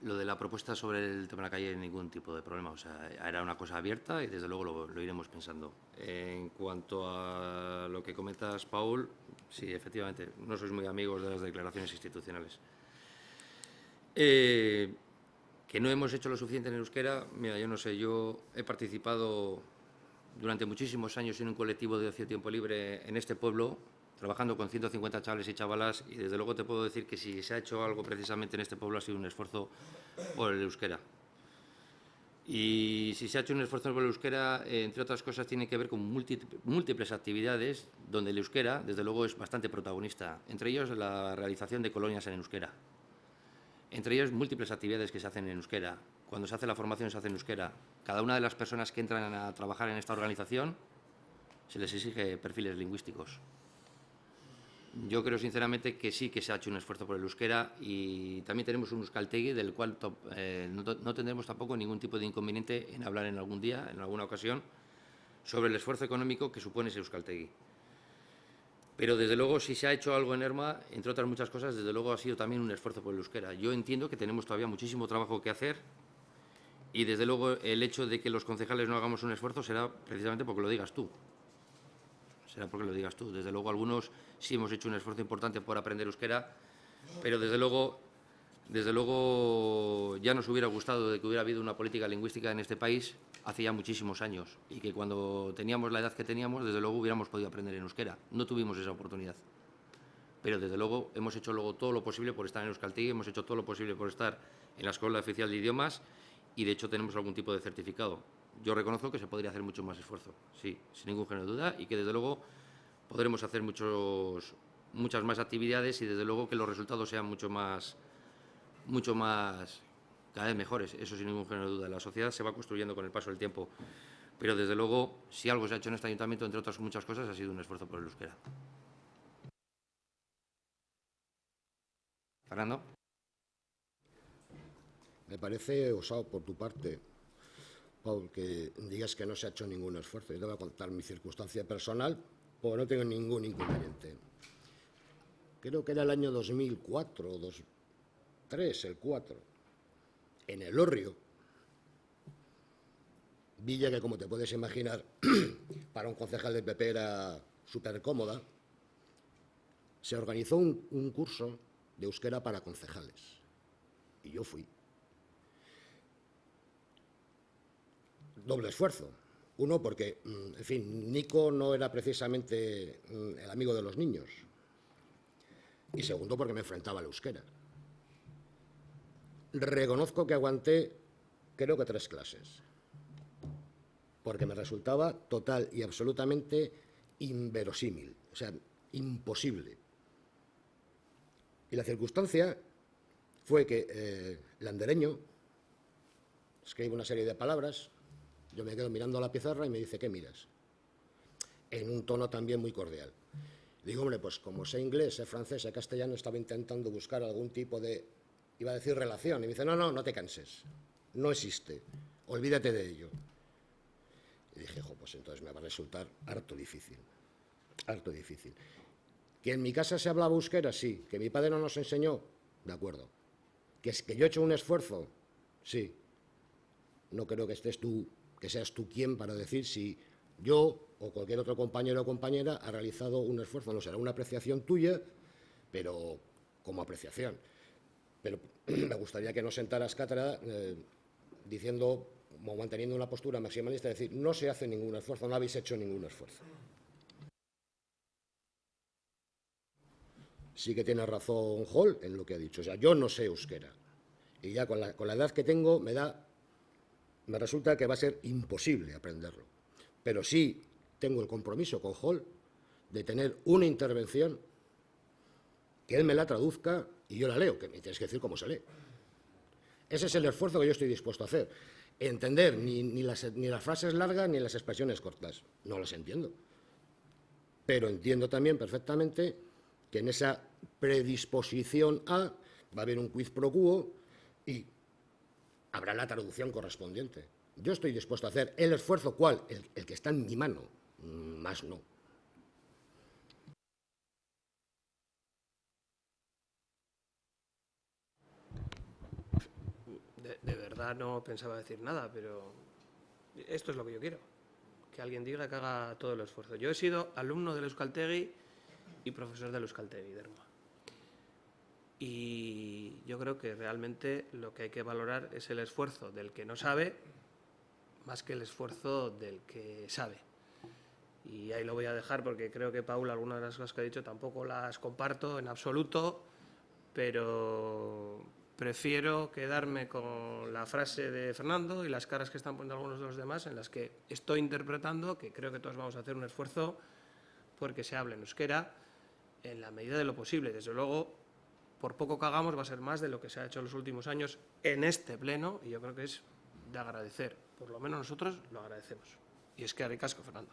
Lo de la propuesta sobre el tema de la calle, ningún tipo de problema. O sea, era una cosa abierta y desde luego lo iremos pensando. En cuanto a lo que comentas, Paul, sí, efectivamente, no sois muy amigos de las declaraciones institucionales. Que no hemos hecho lo suficiente en euskera, mira, yo no sé, yo he participado durante muchísimos años en un colectivo de ocio tiempo libre en este pueblo, trabajando con 150 chavales y chavalas, y desde luego te puedo decir que si se ha hecho algo precisamente en este pueblo ha sido un esfuerzo por el euskera. Y si se ha hecho un esfuerzo por el euskera, entre otras cosas, tiene que ver con múltiples actividades donde el euskera, desde luego, es bastante protagonista. Entre ellos, la realización de colonias en euskera. Entre ellos, múltiples actividades que se hacen en euskera. Cuando se hace la formación, se hace en euskera. Cada una de las personas que entran a trabajar en esta organización se les exige perfiles lingüísticos. Yo creo sinceramente que sí que se ha hecho un esfuerzo por el euskera y también tenemos un euskaltegi del cual no tendremos tampoco ningún tipo de inconveniente en hablar en algún día, en alguna ocasión, sobre el esfuerzo económico que supone ese euskaltegi. Pero desde luego si se ha hecho algo en Ermua, entre otras muchas cosas, desde luego ha sido también un esfuerzo por el euskera. Yo entiendo que tenemos todavía muchísimo trabajo que hacer y desde luego el hecho de que los concejales no hagamos un esfuerzo será precisamente porque lo digas tú. Será porque lo digas tú. Desde luego algunos sí hemos hecho un esfuerzo importante por aprender euskera, pero desde luego ya nos hubiera gustado de que hubiera habido una política lingüística en este país hace ya muchísimos años y que cuando teníamos la edad que teníamos, desde luego hubiéramos podido aprender en euskera. No tuvimos esa oportunidad. Pero desde luego hemos hecho luego todo lo posible por estar en euskaltegi, hemos hecho todo lo posible por estar en la Escuela Oficial de Idiomas y de hecho tenemos algún tipo de certificado. Yo reconozco que se podría hacer mucho más esfuerzo, sí, sin ningún género de duda, y que desde luego podremos hacer muchas más actividades y desde luego que los resultados sean mucho más, cada vez mejores, eso sin ningún género de duda. La sociedad se va construyendo con el paso del tiempo, pero desde luego, si algo se ha hecho en este ayuntamiento, entre otras muchas cosas, ha sido un esfuerzo por el euskera. Fernando. Me parece osado por tu parte, Paul, que digas que no se ha hecho ningún esfuerzo. Yo te voy a contar mi circunstancia personal, porque no tengo ningún inconveniente. Creo que era el año 2004 o 2003, el 4, en El Hórrio, villa que, como te puedes imaginar, para un concejal del PP era súper cómoda, se organizó un curso de euskera para concejales. Y yo fui. doble esfuerzo. Uno, porque, en fin, Nico no era precisamente el amigo de los niños. Y segundo, porque me enfrentaba al euskera. Reconozco que aguanté, creo que 3 clases, porque me resultaba total y absolutamente inverosímil, o sea, imposible. Y la circunstancia fue que el andereño escribe una serie de palabras, yo me quedo mirando a la pizarra y me dice, ¿qué miras? En un tono también muy cordial. Digo, hombre, pues como sé inglés, sé francés, sé castellano, estaba intentando buscar algún tipo de, iba a decir relación, y me dice, no te canses, no existe, olvídate de ello. Y dije, pues entonces me va a resultar harto difícil, harto difícil. ¿Que en mi casa se hablaba euskera? Sí. ¿Que mi padre no nos enseñó? De acuerdo. ¿Que yo he hecho un esfuerzo? Sí. No creo que estés tú, que seas tú quien para decir si yo o cualquier otro compañero o compañera ha realizado un esfuerzo. No será una apreciación tuya, pero como apreciación. Pero me gustaría que no sentaras cátedra diciendo o manteniendo una postura maximalista, es decir, no se hace ningún esfuerzo, no habéis hecho ningún esfuerzo. Sí que tiene razón Hall en lo que ha dicho. O sea, yo no sé euskera. Y ya con la edad que tengo me resulta que va a ser imposible aprenderlo. Pero sí tengo el compromiso con Hall de tener una intervención que él me la traduzca y yo la leo, que me tienes que decir cómo se lee. Ese es el esfuerzo que yo estoy dispuesto a hacer. Entender ni las frases largas ni las expresiones cortas. No las entiendo. Pero entiendo también perfectamente que en esa predisposición A va a haber un quid pro quo y habrá la traducción correspondiente. Yo estoy dispuesto a hacer el esfuerzo, ¿cuál? El que está en mi mano, más no. De verdad no pensaba decir nada, pero esto es lo que yo quiero. Que alguien diga que haga todo el esfuerzo. Yo he sido alumno del Euskaltegi y profesor del Euskaltegi de Ermua. Y yo creo que realmente lo que hay que valorar es el esfuerzo del que no sabe más que el esfuerzo del que sabe. Y ahí lo voy a dejar porque creo que Paula, algunas de las cosas que ha dicho tampoco las comparto en absoluto, pero prefiero quedarme con la frase de Fernando y las caras que están poniendo algunos de los demás, en las que estoy interpretando que creo que todos vamos a hacer un esfuerzo porque se hable en euskera en la medida de lo posible. Desde luego, por poco que hagamos, va a ser más de lo que se ha hecho en los últimos años en este pleno, y yo creo que es de agradecer. Por lo menos nosotros lo agradecemos. Y es que ricasco, Fernando.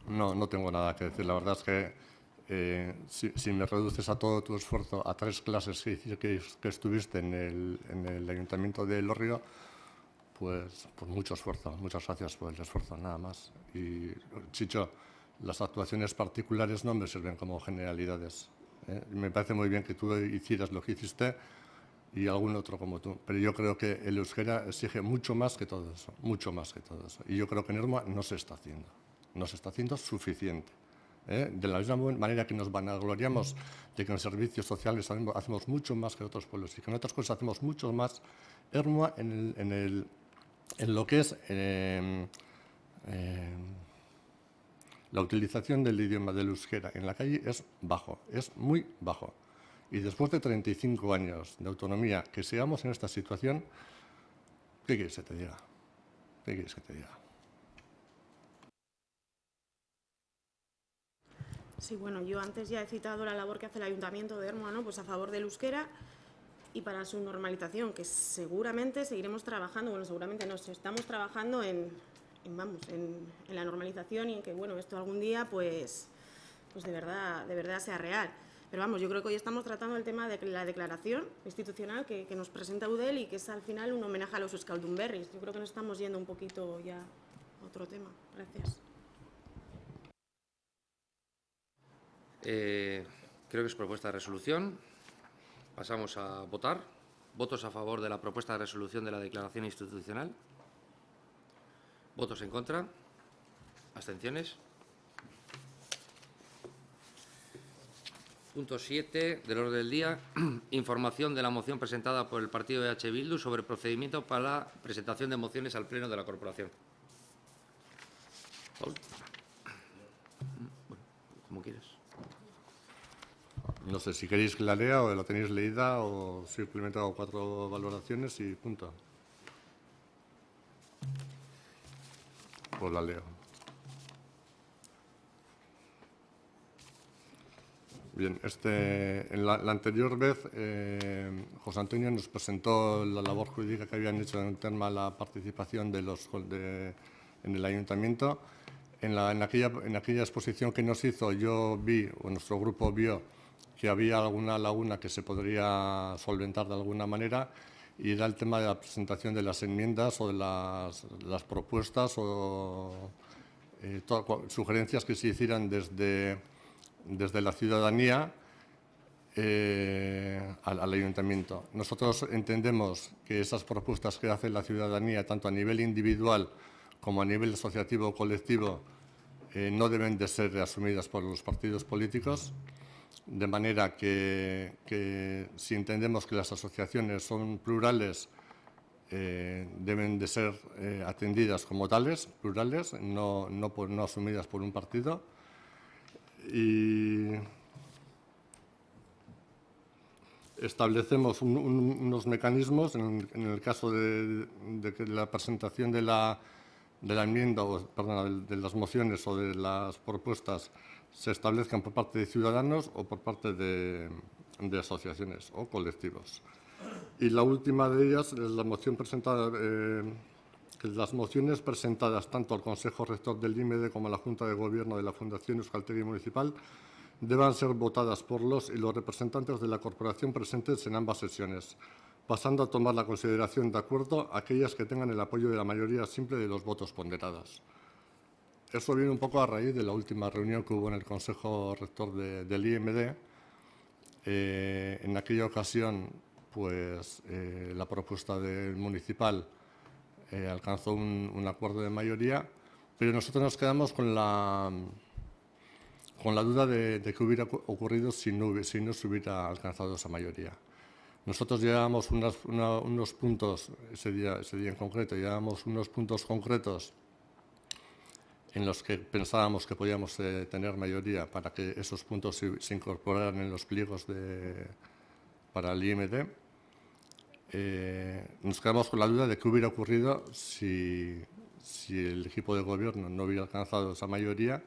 No tengo nada que decir. La verdad es que si me reduces a todo tu esfuerzo a 3 clases que estuviste en el Ayuntamiento de Elorrio, pues mucho esfuerzo. Muchas gracias por el esfuerzo, nada más. Y, Chicho, las actuaciones particulares no me sirven como generalidades. Me parece muy bien que tú hicieras lo que hiciste y algún otro como tú. Pero yo creo que el euskera exige mucho más que todo eso, mucho más que todo eso. Y yo creo que en Ermua no se está haciendo. No se está haciendo suficiente. De la misma manera que nos vanagloriamos de que en servicios sociales hacemos mucho más que otros pueblos y que en otras cosas hacemos mucho más, Ermua en lo que es la utilización del idioma del euskera en la calle es bajo, es muy bajo. Y después de 35 años de autonomía, que sigamos en esta situación, ¿qué quieres que te diga? ¿Qué quieres que te diga? Sí, bueno, yo antes ya he citado la labor que hace el Ayuntamiento de Ermua, ¿no? Pues a favor del euskera y para su normalización, que seguramente seguiremos trabajando, bueno, seguramente no, estamos trabajando en la normalización y en que, bueno, esto algún día, pues de verdad sea real. Pero vamos, yo creo que hoy estamos tratando el tema de la declaración institucional que nos presenta Eudel y que es al final un homenaje a los euskaldunberris. Yo creo que nos estamos yendo un poquito ya a otro tema. Gracias. Creo que es propuesta de resolución. Pasamos a votar. ¿Votos a favor de la propuesta de resolución de la declaración institucional? ¿Votos en contra? ¿Abstenciones? Punto 7 del orden del día. Información de la moción presentada por el partido de EH Bildu sobre procedimiento para la presentación de mociones al Pleno de la Corporación. Paul. Bueno, como quieras. No sé si queréis que la lea o la tenéis leída o simplemente hago 4 valoraciones y punto. Pues la leo. Bien, en la anterior vez José Antonio nos presentó la labor jurídica que habían hecho en tema de la participación en el ayuntamiento. En aquella exposición que nos hizo, yo vi, o nuestro grupo vio, que había alguna laguna que se podría solventar de alguna manera, y era el tema de la presentación de las enmiendas o de las propuestas o sugerencias que se hicieran desde la ciudadanía al ayuntamiento. Nosotros entendemos que esas propuestas que hace la ciudadanía, tanto a nivel individual como a nivel asociativo o colectivo, no deben de ser asumidas por los partidos políticos, de manera que si entendemos que las asociaciones son plurales, deben de ser atendidas como tales, plurales, no asumidas por un partido. Y establecemos unos mecanismos en el caso de que la presentación de la enmienda, de las mociones o de las propuestas se establezcan por parte de ciudadanos o por parte de asociaciones o colectivos. Y la última de ellas es la moción presentada, que las mociones presentadas tanto al Consejo Rector del IMED como a la Junta de Gobierno de la Fundación Euskaltegi Municipal deban ser votadas por los y los representantes de la corporación presentes en ambas sesiones, pasando a tomar la consideración de acuerdo aquellas que tengan el apoyo de la mayoría simple de los votos ponderados. Eso viene un poco a raíz de la última reunión que hubo en el Consejo Rector del IMD. En aquella ocasión, pues, la propuesta del municipal alcanzó un acuerdo de mayoría, pero nosotros nos quedamos con la duda de qué hubiera ocurrido si no se hubiera alcanzado esa mayoría. Nosotros llevábamos unos puntos, ese día en concreto, llevábamos unos puntos concretos en los que pensábamos que podíamos tener mayoría para que esos puntos se incorporaran en los pliegos para el IMD. Nos quedamos con la duda de qué hubiera ocurrido si el equipo de gobierno no hubiera alcanzado esa mayoría,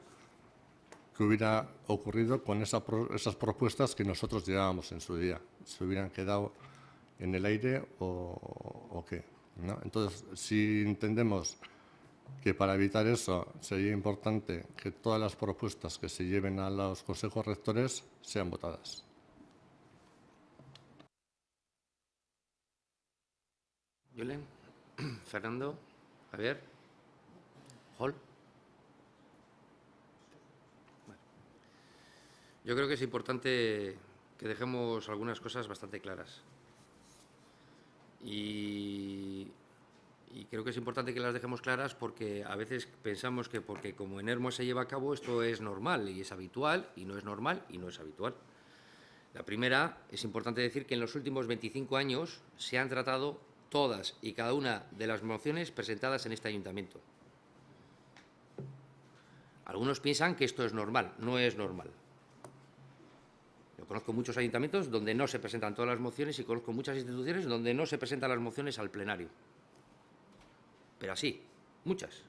qué hubiera ocurrido con esas propuestas que nosotros llevábamos en su día, se hubieran quedado en el aire o qué, ¿no? Entonces, si entendemos que para evitar eso sería importante que todas las propuestas que se lleven a los consejos rectores sean votadas. Julen, Fernando, Javier, Jol. Bueno. Yo creo que es importante que dejemos algunas cosas bastante claras. Y creo que es importante que las dejemos claras porque a veces pensamos que porque como en Hermos se lleva a cabo esto es normal y es habitual, y no es normal y no es habitual. La primera, es importante decir que en los últimos 25 años se han tratado todas y cada una de las mociones presentadas en este ayuntamiento. Algunos piensan que esto es normal, no es normal. Yo conozco muchos ayuntamientos donde no se presentan todas las mociones y conozco muchas instituciones donde no se presentan las mociones al plenario. Pero así, muchas.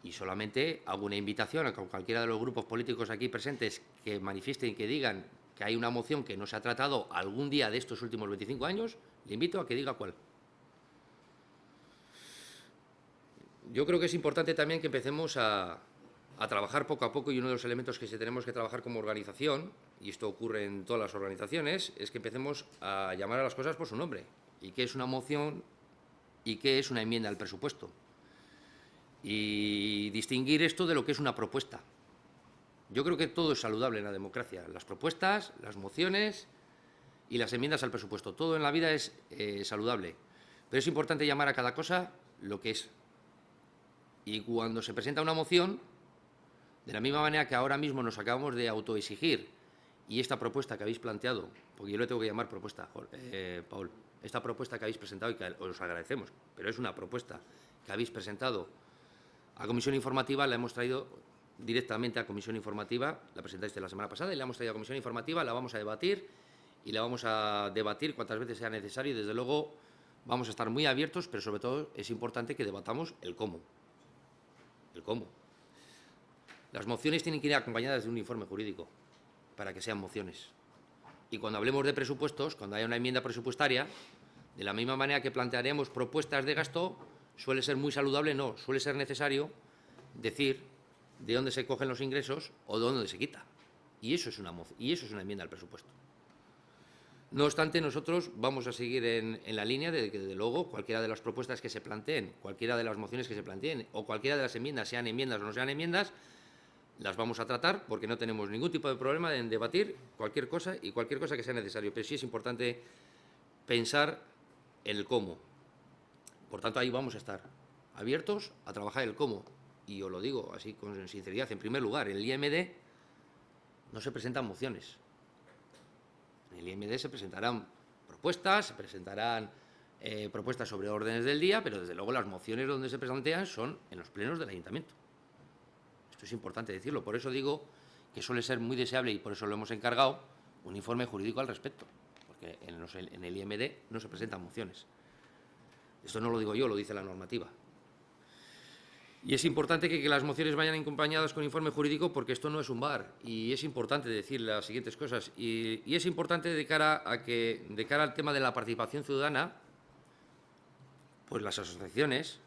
Y solamente hago una invitación a cualquiera de los grupos políticos aquí presentes que manifiesten y que digan que hay una moción que no se ha tratado algún día de estos últimos 25 años, le invito a que diga cuál. Yo creo que es importante también que empecemos a trabajar poco a poco, y uno de los elementos que tenemos que trabajar como organización, y esto ocurre en todas las organizaciones, es que empecemos a llamar a las cosas por su nombre. ¿Y qué es una moción y qué es una enmienda al presupuesto? Y distinguir esto de lo que es una propuesta. Yo creo que todo es saludable en la democracia. Las propuestas, las mociones y las enmiendas al presupuesto. Todo en la vida es saludable. Pero es importante llamar a cada cosa lo que es. Y cuando se presenta una moción, De la misma manera que ahora mismo nos acabamos de autoexigir, y esta propuesta que habéis planteado, porque yo le tengo que llamar propuesta, Paul, esta propuesta que habéis presentado y que os agradecemos, pero es una propuesta que habéis presentado a Comisión Informativa, la hemos traído directamente a Comisión Informativa, la presentaste la semana pasada y la hemos traído a Comisión Informativa, la vamos a debatir y la vamos a debatir cuantas veces sea necesario y, desde luego, vamos a estar muy abiertos, pero sobre todo es importante que debatamos el cómo. El cómo. Las mociones tienen que ir acompañadas de un informe jurídico para que sean mociones. Y cuando hablemos de presupuestos, cuando haya una enmienda presupuestaria, de la misma manera que plantearemos propuestas de gasto, suele ser muy saludable, no, suele ser necesario decir de dónde se cogen los ingresos o de dónde se quita. Y eso es una enmienda al presupuesto. No obstante, nosotros vamos a seguir en la línea de que, desde luego, cualquiera de las propuestas que se planteen, cualquiera de las mociones que se planteen o cualquiera de las enmiendas, sean enmiendas o no sean enmiendas, las vamos a tratar porque no tenemos ningún tipo de problema en debatir cualquier cosa y cualquier cosa que sea necesario. Pero sí es importante pensar en el cómo. Por tanto, ahí vamos a estar abiertos a trabajar el cómo. Y os lo digo así con sinceridad. En primer lugar, en el IMD no se presentan mociones. En el IMD se presentarán propuestas, se presentarán propuestas sobre órdenes del día, pero desde luego las mociones donde se plantean son en los plenos del Ayuntamiento. Esto es importante decirlo. Por eso digo que suele ser muy deseable, y por eso lo hemos encargado, un informe jurídico al respecto. Porque en el IMD no se presentan mociones. Esto no lo digo yo, lo dice la normativa. Y es importante que las mociones vayan acompañadas con informe jurídico, porque esto no es un bar. Y es importante decir las siguientes cosas. Y es importante de cara al tema de la participación ciudadana, pues las asociaciones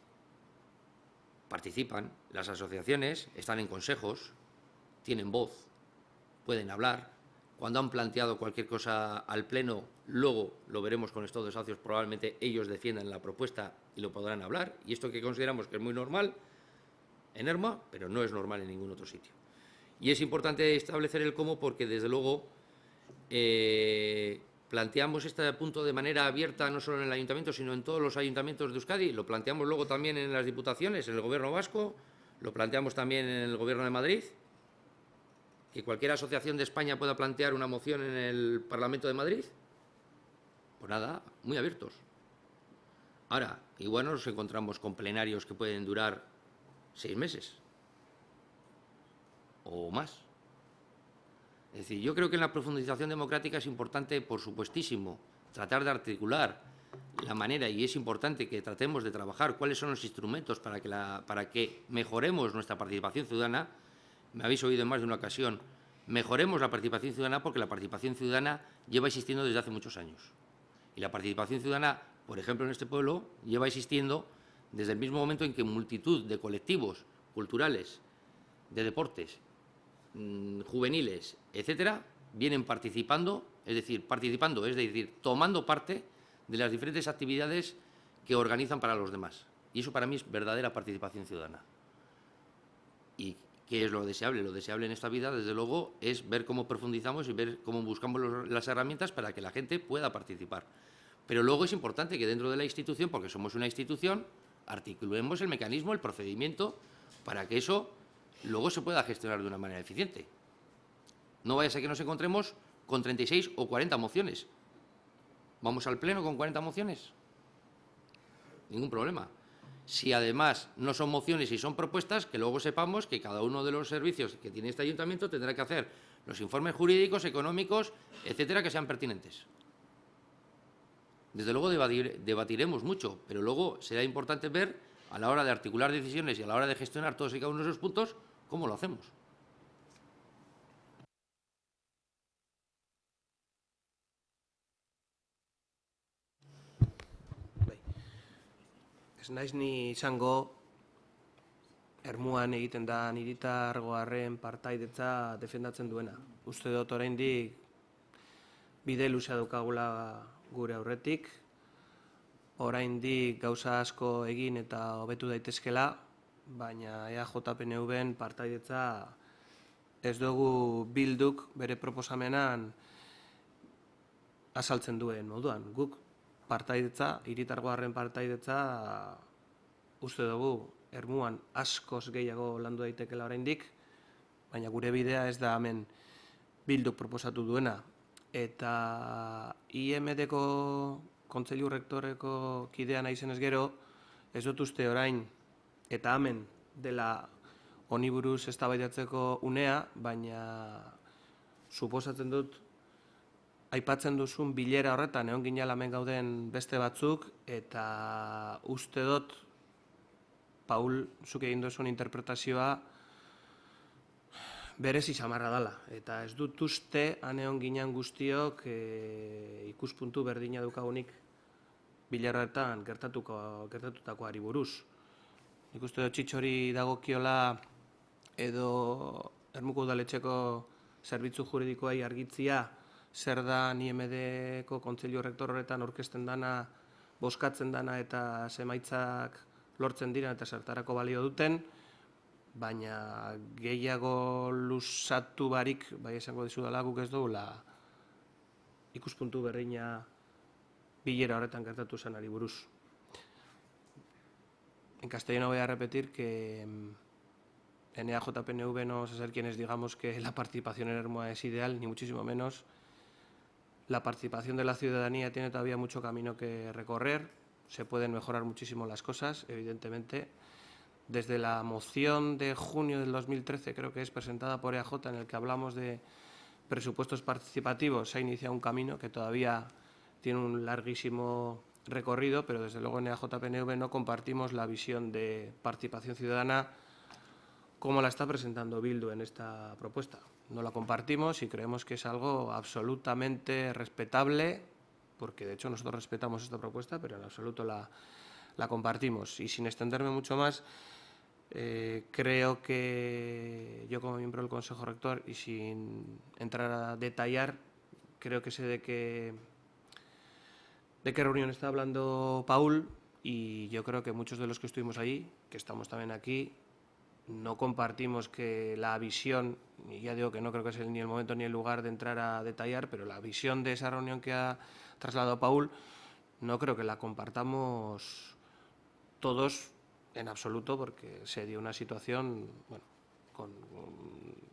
participan, las asociaciones están en consejos, tienen voz, pueden hablar. Cuando han planteado cualquier cosa al Pleno, luego lo veremos con estos desahucios, probablemente ellos defiendan la propuesta y lo podrán hablar. Y esto que consideramos que es muy normal en ERMA, pero no es normal en ningún otro sitio. Y es importante establecer el cómo porque, desde luego, planteamos este punto de manera abierta, no solo en el Ayuntamiento, sino en todos los ayuntamientos de Euskadi. Lo planteamos luego también en las diputaciones, en el Gobierno vasco, lo planteamos también en el Gobierno de Madrid. Que cualquier asociación de España pueda plantear una moción en el Parlamento de Madrid. Pues nada, muy abiertos. Ahora, igual nos encontramos con plenarios que pueden durar 6 meses o más. Es decir, yo creo que en la profundización democrática es importante, por supuestísimo, tratar de articular la manera, y es importante que tratemos de trabajar cuáles son los instrumentos para que mejoremos nuestra participación ciudadana. Me habéis oído en más de una ocasión, mejoremos la participación ciudadana, porque la participación ciudadana lleva existiendo desde hace muchos años. Y la participación ciudadana, por ejemplo, en este pueblo, lleva existiendo desde el mismo momento en que multitud de colectivos culturales, de deportes, juveniles, etcétera, vienen participando, es decir, tomando parte de las diferentes actividades que organizan para los demás. Y eso para mí es verdadera participación ciudadana. ¿Y qué es lo deseable? Lo deseable en esta vida, desde luego, es ver cómo profundizamos y ver cómo buscamos las herramientas para que la gente pueda participar. Pero luego es importante que dentro de la institución, porque somos una institución, articulemos el mecanismo, el procedimiento, para que eso luego se pueda gestionar de una manera eficiente. No vaya a ser que nos encontremos con 36 o 40 mociones. ¿Vamos al Pleno con 40 mociones? Ningún problema. Si además no son mociones y son propuestas, que luego sepamos que cada uno de los servicios que tiene este ayuntamiento tendrá que hacer los informes jurídicos, económicos, etcétera, que sean pertinentes. Desde luego debatiremos mucho, pero luego será importante ver, a la hora de articular decisiones y a la hora de gestionar todos y cada uno de esos puntos, cómo lo hacemos. Ez naiz ni izango Ermuan egiten da hiritargoaren partaidetza defendatzen duena. Uste dut oraindik bide luzea daukagula gure aurretik, oraindik gauza asko egin eta hobetu daitezkela, baina EAJ-PNV-en partaidetza ez dugu Bilduk bere proposamenan azaltzen duen moduan. Guk partaidetza, hiritargoaren partaidetza uste dugu Ermuan askoz gehiago landu daitekela oraindik, baina gure bidea ez da hemen Bilduk proposatu duena. Eta IMD-ko Kontseilu Rektoreko kidea naizenez gero, ez dut uste orain eta hemen dela honi buruz eztabaidatzeko unea, baina suposatzen dut aipatzen duzun bilera horretan egon ginela hemen gauden beste batzuk, eta uste dut Paul, zuk egin duzun interpretazioa berezi samarra dela. Eta ez dut uste han egon ginen guztiok ikuspuntu berdina dukagunik bilera horretan gertatutakoari buruz. Nik uste dut Txitxori dagokiola edo Ermuko Udaletxeko zerbitzu juridikoai argitzia zer da IMD-ko Kontseilu Rektor horretan aurkezten dana, bozkatzen dana eta zemaitzak lortzen dira eta zertarako balio duten, baina gehiago luzatu barik, bai esango dizudala guk ez dugula ikuspuntu berdina bilera horretan gertatu zenari buruz. En castellano voy a repetir que en EAJ-PNV no vamos a ser quienes digamos que la participación en Ermua es ideal, ni muchísimo menos. La participación de la ciudadanía tiene todavía mucho camino que recorrer, se pueden mejorar muchísimo las cosas, evidentemente. Desde la moción de junio del 2013, creo que es presentada por EAJ, en el que hablamos de presupuestos participativos, se ha iniciado un camino que todavía tiene un larguísimo recorrido, pero desde luego en EAJ-PNV no compartimos la visión de participación ciudadana como la está presentando Bildu en esta propuesta. No la compartimos y creemos que es algo absolutamente respetable, porque de hecho nosotros respetamos esta propuesta, pero en absoluto la compartimos. Y sin extenderme mucho más, creo que yo como miembro del Consejo Rector, y sin entrar a detallar, creo que sé de qué reunión está hablando Paul, y yo creo que muchos de los que estuvimos allí, que estamos también aquí, no compartimos que la visión, y ya digo que no creo que sea ni el momento ni el lugar de entrar a detallar, pero la visión de esa reunión que ha trasladado Paul, no creo que la compartamos todos en absoluto, porque se dio una situación, bueno,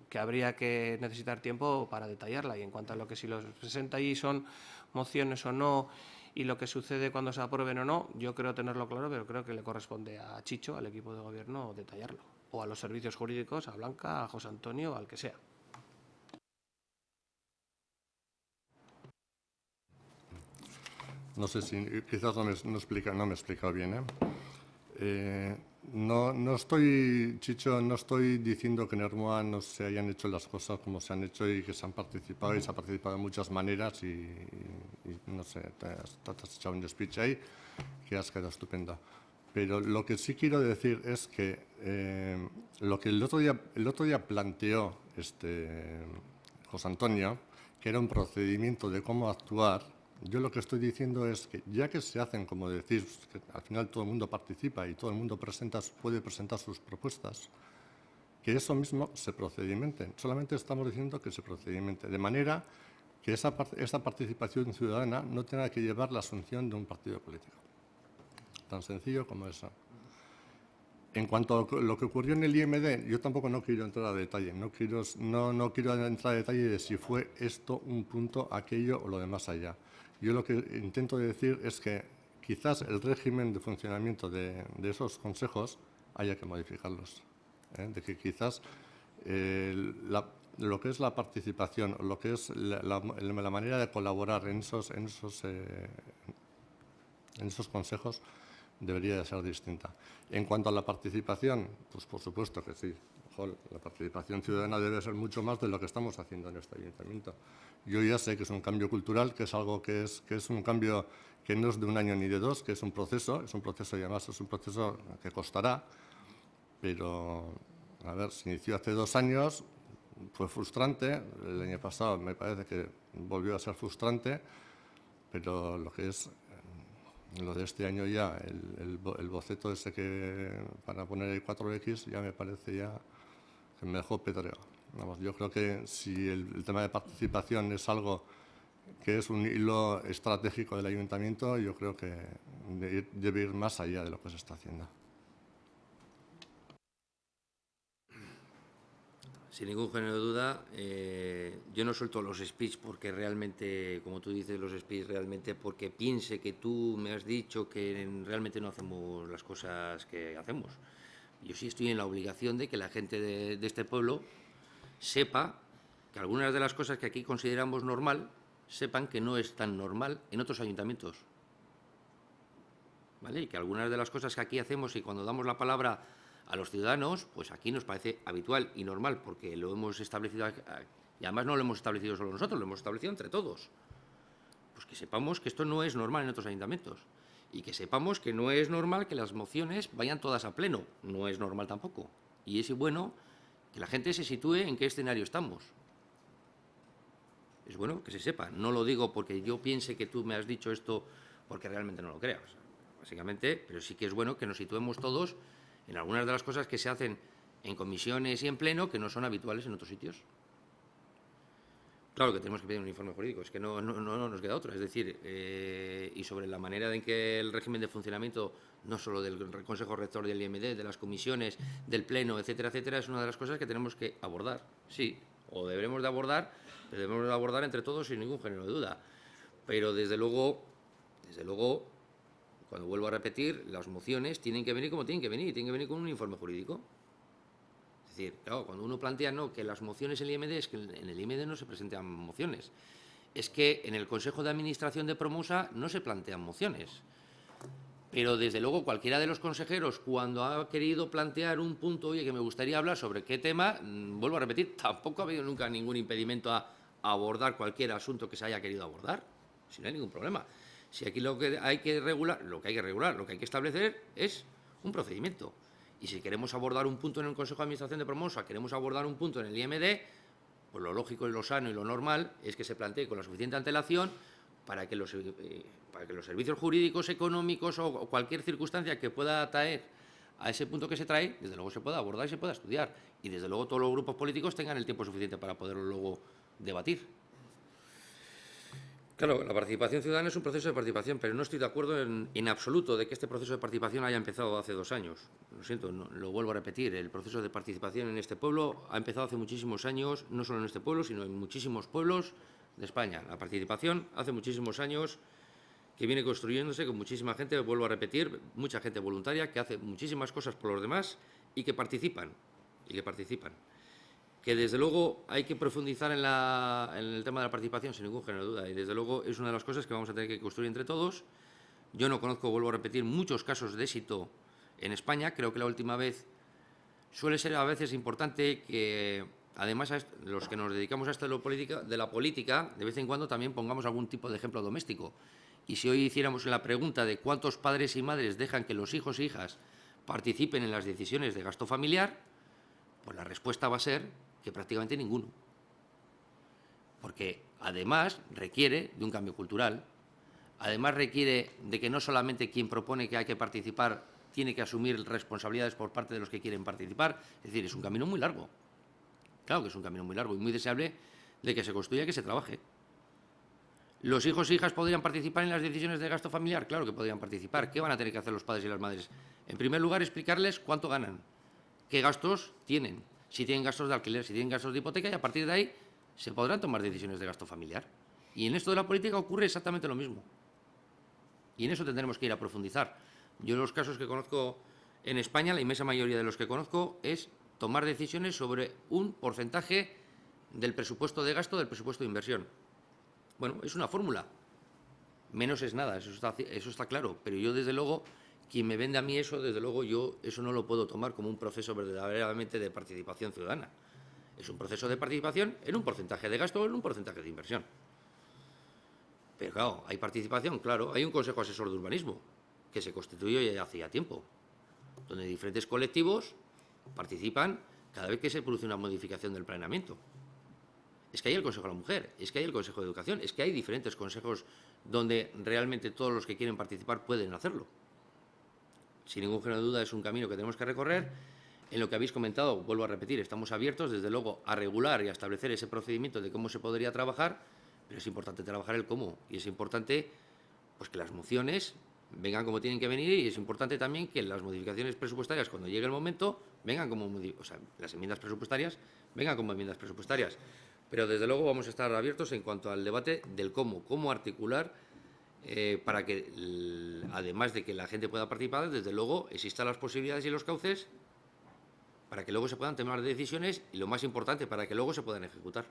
que habría que necesitar tiempo para detallarla. Y en cuanto a lo que si los presenta allí son mociones o no, y lo que sucede cuando se aprueben o no, yo creo tenerlo claro, pero creo que le corresponde a Chicho, al equipo de gobierno, detallarlo. O a los servicios jurídicos, a Blanca, a José Antonio, al que sea. No sé si quizás no me he explicado bien. No estoy, Chicho, no estoy diciendo que en Ermua no se hayan hecho las cosas como se han hecho y que se han participado, y se ha participado de muchas maneras, y no sé, te has echado un speech ahí que has quedado estupendo. Pero lo que sí quiero decir es que lo que el otro día planteó José Antonio, que era un procedimiento de cómo actuar, yo lo que estoy diciendo es que ya que se hacen, como decís, que al final todo el mundo participa y todo el mundo puede presentar sus propuestas, que eso mismo se procedimente. Solamente estamos diciendo que se procedimente, de manera que esa participación ciudadana no tenga que llevar la asunción de un partido político. Tan sencillo como eso. En cuanto a lo que ocurrió en el IMD, yo tampoco no quiero entrar a detalle. No quiero entrar a detalle de si fue esto un punto, aquello o lo demás allá. Yo lo que intento decir es que quizás el régimen de funcionamiento de esos consejos haya que modificarlos. De que quizás lo que es la participación, lo que es la manera de colaborar en esos consejos debería de ser distinta. En cuanto a la participación, pues por supuesto que sí. La participación ciudadana debe ser mucho más de lo que estamos haciendo en este ayuntamiento. Yo ya sé que es un cambio cultural, que es algo que es un cambio que no es de un año ni de dos, que es un proceso y además es un proceso que costará, pero a ver, se inició hace 2 años, fue frustrante, el año pasado me parece que volvió a ser frustrante, pero lo de este año ya, el boceto ese que para poner el 4X ya me parece ya que me dejó pétreo. Vamos, yo creo que si el tema de participación es algo que es un hilo estratégico del ayuntamiento, yo creo que debe ir más allá de lo que se está haciendo. Sin ningún género de duda, yo no suelto los speech porque realmente, como tú dices, los speech realmente porque piense que tú me has dicho que realmente no hacemos las cosas que hacemos. Yo sí estoy en la obligación de que la gente de este pueblo sepa que algunas de las cosas que aquí consideramos normal, sepan que no es tan normal en otros ayuntamientos. ¿Vale? Y que algunas de las cosas que aquí hacemos y cuando damos la palabra a los ciudadanos, pues aquí nos parece habitual y normal, porque lo hemos establecido, y además no lo hemos establecido solo nosotros, lo hemos establecido entre todos. Pues que sepamos que esto no es normal en otros ayuntamientos. Y que sepamos que no es normal que las mociones vayan todas a pleno. No es normal tampoco. Y es bueno que la gente se sitúe en qué escenario estamos. Es bueno que se sepa. No lo digo porque yo piense que tú me has dicho esto porque realmente no lo creas. Básicamente, pero sí que es bueno que nos situemos todos en algunas de las cosas que se hacen en comisiones y en pleno que no son habituales en otros sitios. Claro que tenemos que pedir un informe jurídico, es que no nos queda otra. Es decir, y sobre la manera en que el régimen de funcionamiento, no solo del Consejo Rector del IMD, de las comisiones, del Pleno, etcétera, etcétera, es una de las cosas que tenemos que abordar. Sí, o deberemos de abordar, pero debemos de abordar entre todos sin ningún género de duda. Pero desde luego, cuando vuelvo a repetir, las mociones tienen que venir como tienen que venir con un informe jurídico. Es decir, claro, cuando uno plantea que las mociones en el IMD, es que en el IMD no se presentan mociones. Es que en el Consejo de Administración de Promosa no se plantean mociones. Pero desde luego cualquiera de los consejeros, cuando ha querido plantear un punto, oye, que me gustaría hablar sobre qué tema, vuelvo a repetir, tampoco ha habido nunca ningún impedimento a abordar cualquier asunto que se haya querido abordar, si no hay ningún problema. Si aquí lo que hay que regular, lo que hay que establecer es un procedimiento. Y si queremos abordar un punto en el Consejo de Administración de Promosa, queremos abordar un punto en el IMD, pues lo lógico y lo sano y lo normal es que se plantee con la suficiente antelación para que los servicios jurídicos, económicos o cualquier circunstancia que pueda traer a ese punto que se trae, desde luego se pueda abordar y se pueda estudiar. Y desde luego todos los grupos políticos tengan el tiempo suficiente para poderlo luego debatir. Claro, la participación ciudadana es un proceso de participación, pero no estoy de acuerdo en absoluto de que este proceso de participación haya empezado hace 2 años. Lo siento, lo vuelvo a repetir. El proceso de participación en este pueblo ha empezado hace muchísimos años, no solo en este pueblo, sino en muchísimos pueblos de España. La participación hace muchísimos años que viene construyéndose con muchísima gente, vuelvo a repetir, mucha gente voluntaria que hace muchísimas cosas por los demás y que participan. Que desde luego hay que profundizar en el tema de la participación sin ningún género de duda y desde luego es una de las cosas que vamos a tener que construir entre todos. Yo no conozco, vuelvo a repetir, muchos casos de éxito en España. Creo que la última vez suele ser a veces importante que además los que nos dedicamos a esto de la política de vez en cuando también pongamos algún tipo de ejemplo doméstico. Y si hoy hiciéramos la pregunta de cuántos padres y madres dejan que los hijos e hijas participen en las decisiones de gasto familiar, pues la respuesta va a ser que prácticamente ninguno. Porque además requiere de un cambio cultural, además requiere de que no solamente quien propone que hay que participar tiene que asumir responsabilidades por parte de los que quieren participar, es decir, es un camino muy largo. Claro que es un camino muy largo y muy deseable de que se construya y que se trabaje. ¿Los hijos e hijas podrían participar en las decisiones de gasto familiar? Claro que podrían participar. ¿Qué van a tener que hacer los padres y las madres? En primer lugar, explicarles cuánto ganan, qué gastos tienen, si tienen gastos de alquiler, si tienen gastos de hipoteca, y a partir de ahí se podrán tomar decisiones de gasto familiar. Y en esto de la política ocurre exactamente lo mismo. Y en eso tendremos que ir a profundizar. Yo los casos que conozco en España, la inmensa mayoría de los que conozco, es tomar decisiones sobre un porcentaje del presupuesto de gasto, del presupuesto de inversión. Bueno, es una fórmula. Menos es nada, eso está claro. Pero yo, desde luego, quien me vende a mí eso, desde luego yo eso no lo puedo tomar como un proceso verdaderamente de participación ciudadana. Es un proceso de participación en un porcentaje de gasto o en un porcentaje de inversión. Pero claro, hay participación, claro. Hay un Consejo Asesor de Urbanismo que se constituyó ya hace ya tiempo, donde diferentes colectivos participan cada vez que se produce una modificación del planeamiento. Es que hay el Consejo de la Mujer, es que hay el Consejo de Educación, es que hay diferentes consejos donde realmente todos los que quieren participar pueden hacerlo. Sin ningún género de duda es un camino que tenemos que recorrer. En lo que habéis comentado, vuelvo a repetir, estamos abiertos desde luego a regular y a establecer ese procedimiento de cómo se podría trabajar, pero es importante trabajar el cómo y es importante pues que las mociones vengan como tienen que venir, y es importante también que las modificaciones presupuestarias, cuando llegue el momento, vengan como, o sea, las enmiendas presupuestarias vengan como enmiendas presupuestarias. Pero desde luego vamos a estar abiertos en cuanto al debate del cómo articular para que, además de que la gente pueda participar, desde luego existan las posibilidades y los cauces para que luego se puedan tomar decisiones y, lo más importante, para que luego se puedan ejecutar.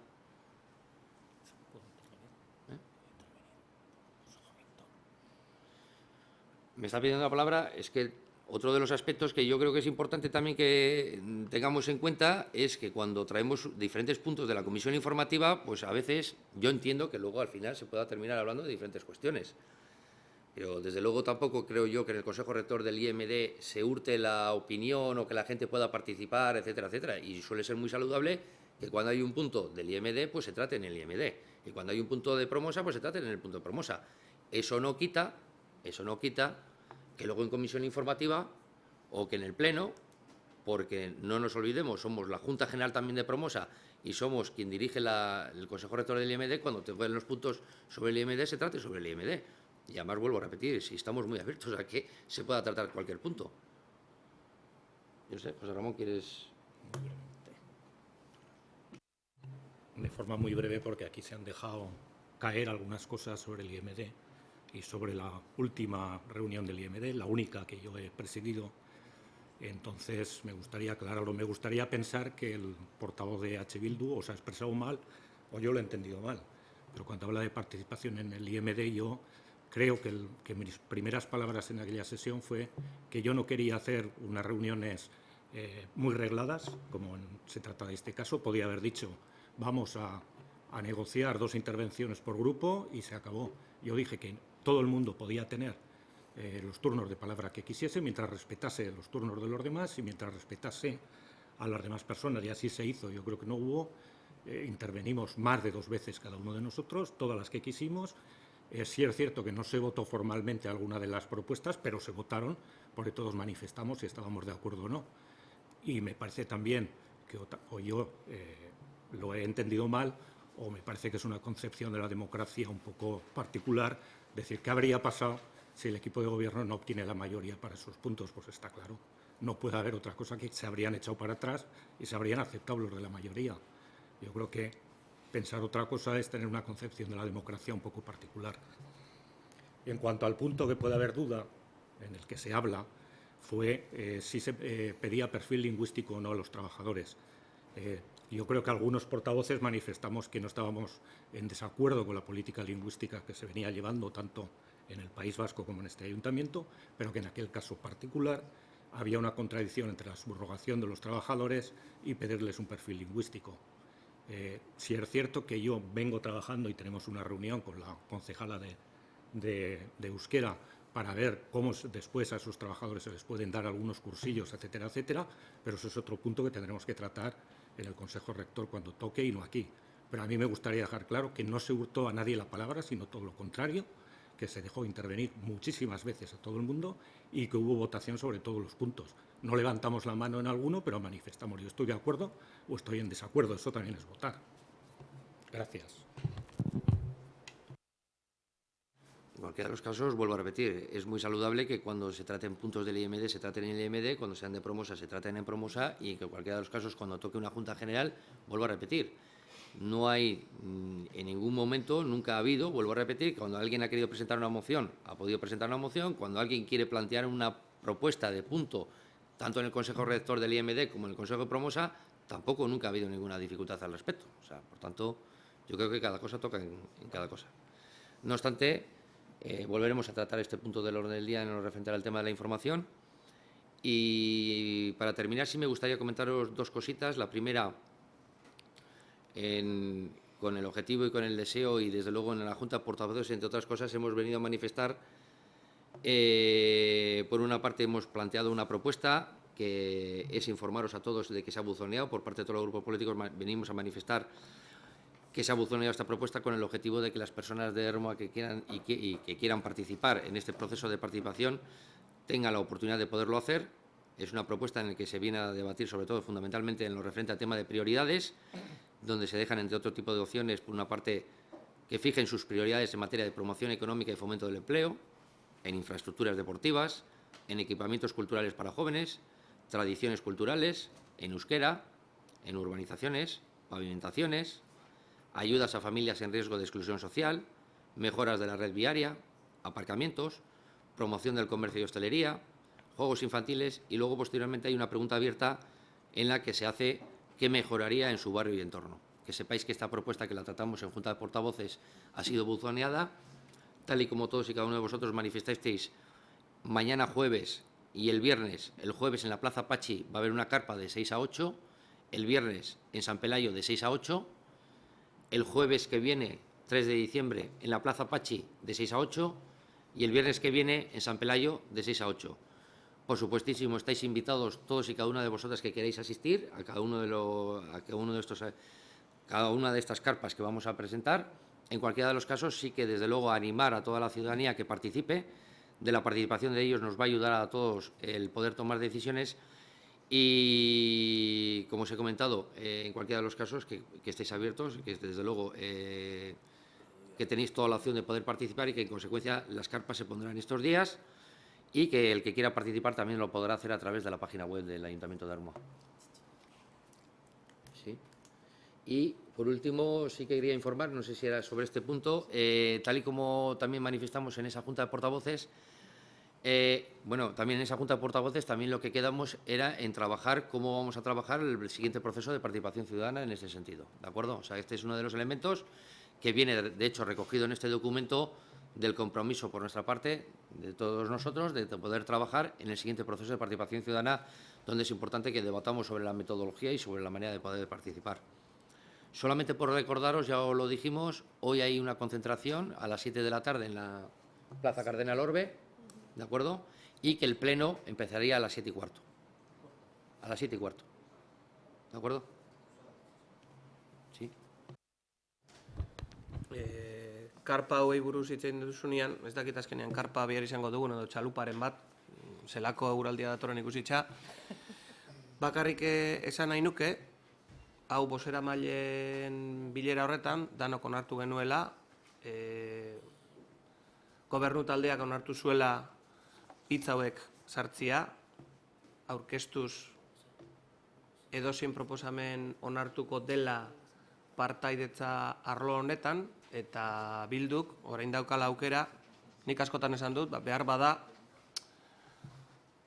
Me está pidiendo la palabra. Es que otro de los aspectos que yo creo que es importante también que tengamos en cuenta es que cuando traemos diferentes puntos de la comisión informativa, pues a veces yo entiendo que luego al final se pueda terminar hablando de diferentes cuestiones. Pero desde luego tampoco creo yo que en el Consejo Rector del IMD se hurte la opinión o que la gente pueda participar, etcétera, etcétera. Y suele ser muy saludable que cuando hay un punto del IMD, pues se trate en el IMD. Y cuando hay un punto de Promosa, pues se trate en el punto de Promosa. Eso no quita que luego en comisión informativa o que en el Pleno, porque no nos olvidemos, somos la Junta General también de Promosa y somos quien dirige el Consejo Rector del IMD, cuando tengan los puntos sobre el IMD se trate sobre el IMD. Y además vuelvo a repetir, si estamos muy abiertos a que se pueda tratar cualquier punto. Yo sé, José Ramón, ¿quieres...? De forma muy breve, porque aquí se han dejado caer algunas cosas sobre el IMD y sobre la última reunión del IMD, la única que yo he presidido. Entonces, me gustaría aclararlo. Me gustaría pensar que el portavoz de H. Bildu os ha expresado mal o yo lo he entendido mal. Pero cuando habla de participación en el IMD, yo creo que mis primeras palabras en aquella sesión fue que yo no quería hacer unas reuniones muy regladas, como se trata de este caso. Podía haber dicho, vamos a negociar 2 intervenciones por grupo y se acabó. Yo dije que todo el mundo podía tener los turnos de palabra que quisiese mientras respetase los turnos de los demás y mientras respetase a las demás personas. Y así se hizo. Yo creo que no hubo, intervenimos más de 2 veces cada uno de nosotros, todas las que quisimos. Sí es cierto que no se votó formalmente alguna de las propuestas, pero se votaron porque todos manifestamos si estábamos de acuerdo o no. Y me parece también que o yo lo he entendido mal o me parece que es una concepción de la democracia un poco particular. Decir, ¿qué habría pasado si el equipo de gobierno no obtiene la mayoría para esos puntos? Pues está claro. No puede haber otra cosa que se habrían echado para atrás y se habrían aceptado los de la mayoría. Yo creo que pensar otra cosa es tener una concepción de la democracia un poco particular. En cuanto al punto que puede haber duda, en el que se habla, fue si se pedía perfil lingüístico o no a los trabajadores. Yo creo que algunos portavoces manifestamos que no estábamos en desacuerdo con la política lingüística que se venía llevando tanto en el País Vasco como en este ayuntamiento, pero que en aquel caso particular había una contradicción entre la subrogación de los trabajadores y pedirles un perfil lingüístico. Sí es cierto que yo vengo trabajando y tenemos una reunión con la concejala de Euskera para ver cómo después a esos trabajadores se les pueden dar algunos cursillos, etcétera, etcétera, pero eso es otro punto que tendremos que tratar en el Consejo Rector cuando toque y no aquí. Pero a mí me gustaría dejar claro que no se hurtó a nadie la palabra, sino todo lo contrario, que se dejó intervenir muchísimas veces a todo el mundo y que hubo votación sobre todos los puntos. No levantamos la mano en alguno, pero manifestamos yo estoy de acuerdo o estoy en desacuerdo. Eso también es votar. Gracias. En cualquiera de los casos, vuelvo a repetir, es muy saludable que cuando se traten puntos del IMD se traten en el IMD, cuando sean de Promosa se traten en Promosa y que en cualquiera de los casos, cuando toque una Junta General, vuelvo a repetir, no hay en ningún momento, nunca ha habido, vuelvo a repetir, que cuando alguien ha querido presentar una moción, ha podido presentar una moción, cuando alguien quiere plantear una propuesta de punto, tanto en el Consejo Rector del IMD como en el Consejo de Promosa, tampoco nunca ha habido ninguna dificultad al respecto. O sea, por tanto, yo creo que cada cosa toca en cada cosa. No obstante, volveremos a tratar este punto del orden del día en lo referente al tema de la información. Y para terminar, sí me gustaría comentaros 2 cositas. La primera, con el objetivo y con el deseo, y desde luego en la Junta de Portavoces, entre otras cosas, hemos venido a manifestar. Por una parte, hemos planteado una propuesta que es informaros a todos de que se ha buzoneado por parte de todos los grupos políticos. Venimos a manifestar que se ha buzoneado esta propuesta con el objetivo de que las personas de Ermua que quieran y que quieran participar en este proceso de participación tengan la oportunidad de poderlo hacer. Es una propuesta en la que se viene a debatir, sobre todo, fundamentalmente en lo referente al tema de prioridades, donde se dejan, entre otro tipo de opciones, por una parte, que fijen sus prioridades en materia de promoción económica y fomento del empleo, en infraestructuras deportivas, en equipamientos culturales para jóvenes, tradiciones culturales, en euskera, en urbanizaciones, pavimentaciones, ayudas a familias en riesgo de exclusión social, mejoras de la red viaria, aparcamientos, promoción del comercio y hostelería, juegos infantiles y luego posteriormente hay una pregunta abierta en la que se hace qué mejoraría en su barrio y entorno. Que sepáis que esta propuesta que la tratamos en Junta de Portavoces ha sido buzoneada, tal y como todos y cada uno de vosotros manifestasteis mañana jueves y el viernes. El jueves en la Plaza Pachi va a haber una carpa de 6 a 8, el viernes en San Pelayo de 6 a 8, el jueves que viene, 3 de diciembre, en la Plaza Pachi de 6 a 8 y el viernes que viene en San Pelayo de 6 a 8. Por supuestísimo, estáis invitados todos y cada una de vosotras que queráis asistir a cada una de estas carpas que vamos a presentar. En cualquiera de los casos, sí que desde luego animar a toda la ciudadanía que participe. De la participación de ellos nos va a ayudar a todos el poder tomar decisiones y, como os he comentado, en cualquiera de los casos que estéis abiertos, que desde luego que tenéis toda la opción de poder participar y que en consecuencia las carpas se pondrán estos días y que el que quiera participar también lo podrá hacer a través de la página web del Ayuntamiento de Armua. Sí. Y, por último, sí que quería informar, no sé si era sobre este punto, tal y como también manifestamos en esa Junta de Portavoces, también en esa Junta de Portavoces también lo que quedamos era en trabajar cómo vamos a trabajar el siguiente proceso de participación ciudadana en ese sentido, ¿de acuerdo? O sea, este es uno de los elementos que viene, de hecho, recogido en este documento del compromiso por nuestra parte, de todos nosotros, de poder trabajar en el siguiente proceso de participación ciudadana, donde es importante que debatamos sobre la metodología y sobre la manera de poder participar. Solamente por recordaros, ya os lo dijimos, hoy hay una concentración a las 7 de la tarde en la Plaza Cardenal Orbe, ¿de acuerdo? Y que el pleno empezaría a las 7 y cuarto. A las 7 y cuarto. ¿De acuerdo? Sí. Karpa hauei buruz hitz egin duzunean, ez dakit azkenean karpa behar izango dugun edo txaluparen bat, zelako euraldia datorren ikusitza. Bakarrik esan nahi nuke, hau bozeramaileen bilera horretan, danok onartu genuela, gobernu taldeak onartu zuela hitz hauek sartzia, aurkeztuz edozein proposamen onartuko dela partaidetza arlo honetan, eta Bilduk, orain daukala aukera, nik askotan esan dut, behar bada,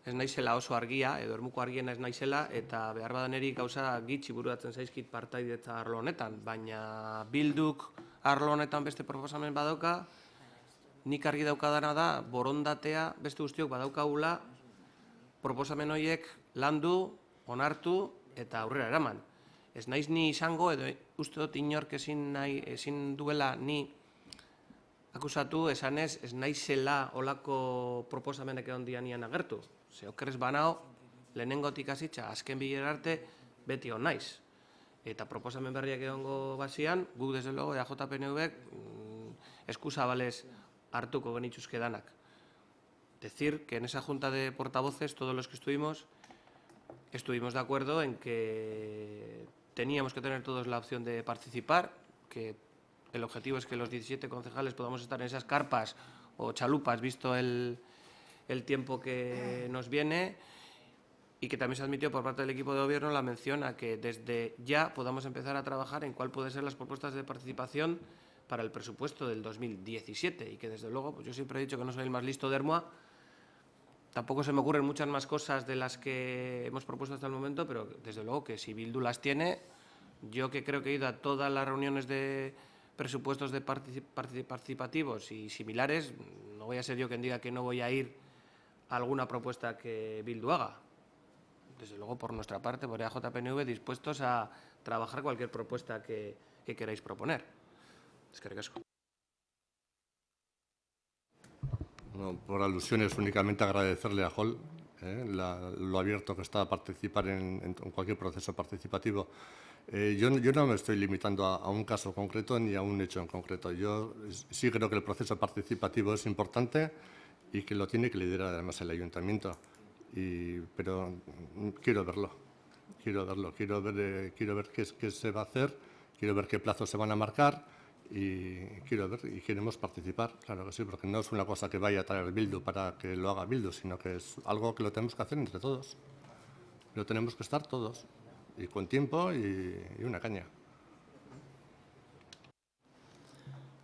ez naizela oso argia, edo ermuko argiena ez naizela, eta behar bada niri gauza gitxi buruatzen zaizkit partaidetza arlo honetan, baina Bilduk arlo honetan beste proposamen badauka, nik argi daukadana da, borondatea beste guztiok badaukagula, proposamen horiek landu, onartu eta aurrera eraman. Ez naiz ni izango, edo uste dut inork ezin duela ni akusatu, esanez, ez naizela olako proposamenek egon dianian agertu. Ze okerrez banao, lehenengotik hasitza, azken bilera arte, beti on naiz. Eta proposamen berriak egongo bazian, guk desde luego, EAJ-PNV eskuzabalez hartuko genituzke danak. Decir que en esa junta de portavoces, todos los que estuvimos de acuerdo en que teníamos que tener todos la opción de participar, que el objetivo es que los 17 concejales podamos estar en esas carpas o chalupas, visto el tiempo que nos viene, y que también se admitió por parte del equipo de gobierno la mención a que desde ya podamos empezar a trabajar en cuál pueden ser las propuestas de participación para el presupuesto del 2017, y que desde luego, pues yo siempre he dicho que no soy el más listo de Ermua. Tampoco se me ocurren muchas más cosas de las que hemos propuesto hasta el momento, pero desde luego que si Bildu las tiene, yo que creo que he ido a todas las reuniones de presupuestos de participativos y similares, no voy a ser yo quien diga que no voy a ir a alguna propuesta que Bildu haga. Desde luego, por nuestra parte, por EAJ-PNV, dispuestos a trabajar cualquier propuesta que queráis proponer. Eskerrik asko. No, por alusiones, únicamente agradecerle a Hall lo abierto que está a participar en cualquier proceso participativo. Yo no me estoy limitando a un caso concreto ni a un hecho en concreto. Yo sí creo que el proceso participativo es importante y que lo tiene que liderar además el ayuntamiento. Pero quiero verlo. Quiero ver qué se va a hacer, quiero ver qué plazos se van a marcar y quiero ver y queremos participar, claro que sí, porque no es una cosa que vaya a traer Bildu para que lo haga Bildu, sino que es algo que lo tenemos que hacer entre todos. Lo tenemos que estar todos, y con tiempo y una caña.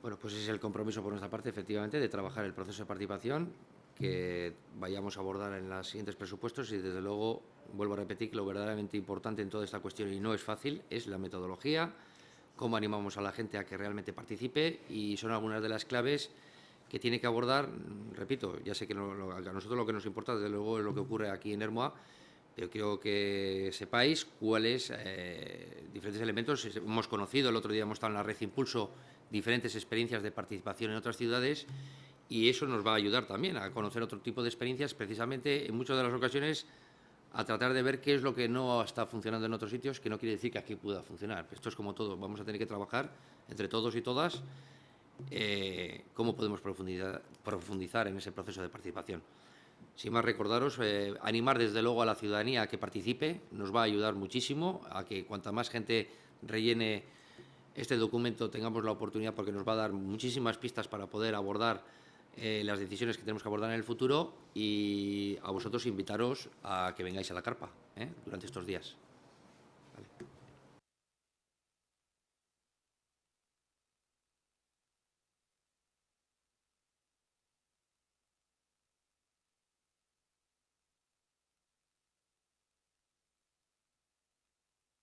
Bueno, pues ese es el compromiso por nuestra parte, efectivamente, de trabajar el proceso de participación que vayamos a abordar en los siguientes presupuestos y, desde luego, vuelvo a repetir que lo verdaderamente importante en toda esta cuestión, y no es fácil, es la metodología, cómo animamos a la gente a que realmente participe, y son algunas de las claves que tiene que abordar. Repito, ya sé que a nosotros lo que nos importa, desde luego, es lo que ocurre aquí en Ermua, pero quiero que sepáis cuáles diferentes elementos hemos conocido. El otro día hemos estado en la Red Impulso, diferentes experiencias de participación en otras ciudades, y eso nos va a ayudar también a conocer otro tipo de experiencias, precisamente en muchas de las ocasiones a tratar de ver qué es lo que no está funcionando en otros sitios, que no quiere decir que aquí pueda funcionar. Esto es como todo, vamos a tener que trabajar entre todos y todas cómo podemos profundizar en ese proceso de participación. Sin más, recordaros, animar desde luego a la ciudadanía a que participe, nos va a ayudar muchísimo, a que cuanta más gente rellene este documento tengamos la oportunidad, porque nos va a dar muchísimas pistas para poder abordar las decisiones que tenemos que abordar en el futuro, y a vosotros invitaros a que vengáis a la carpa durante estos días. Vale.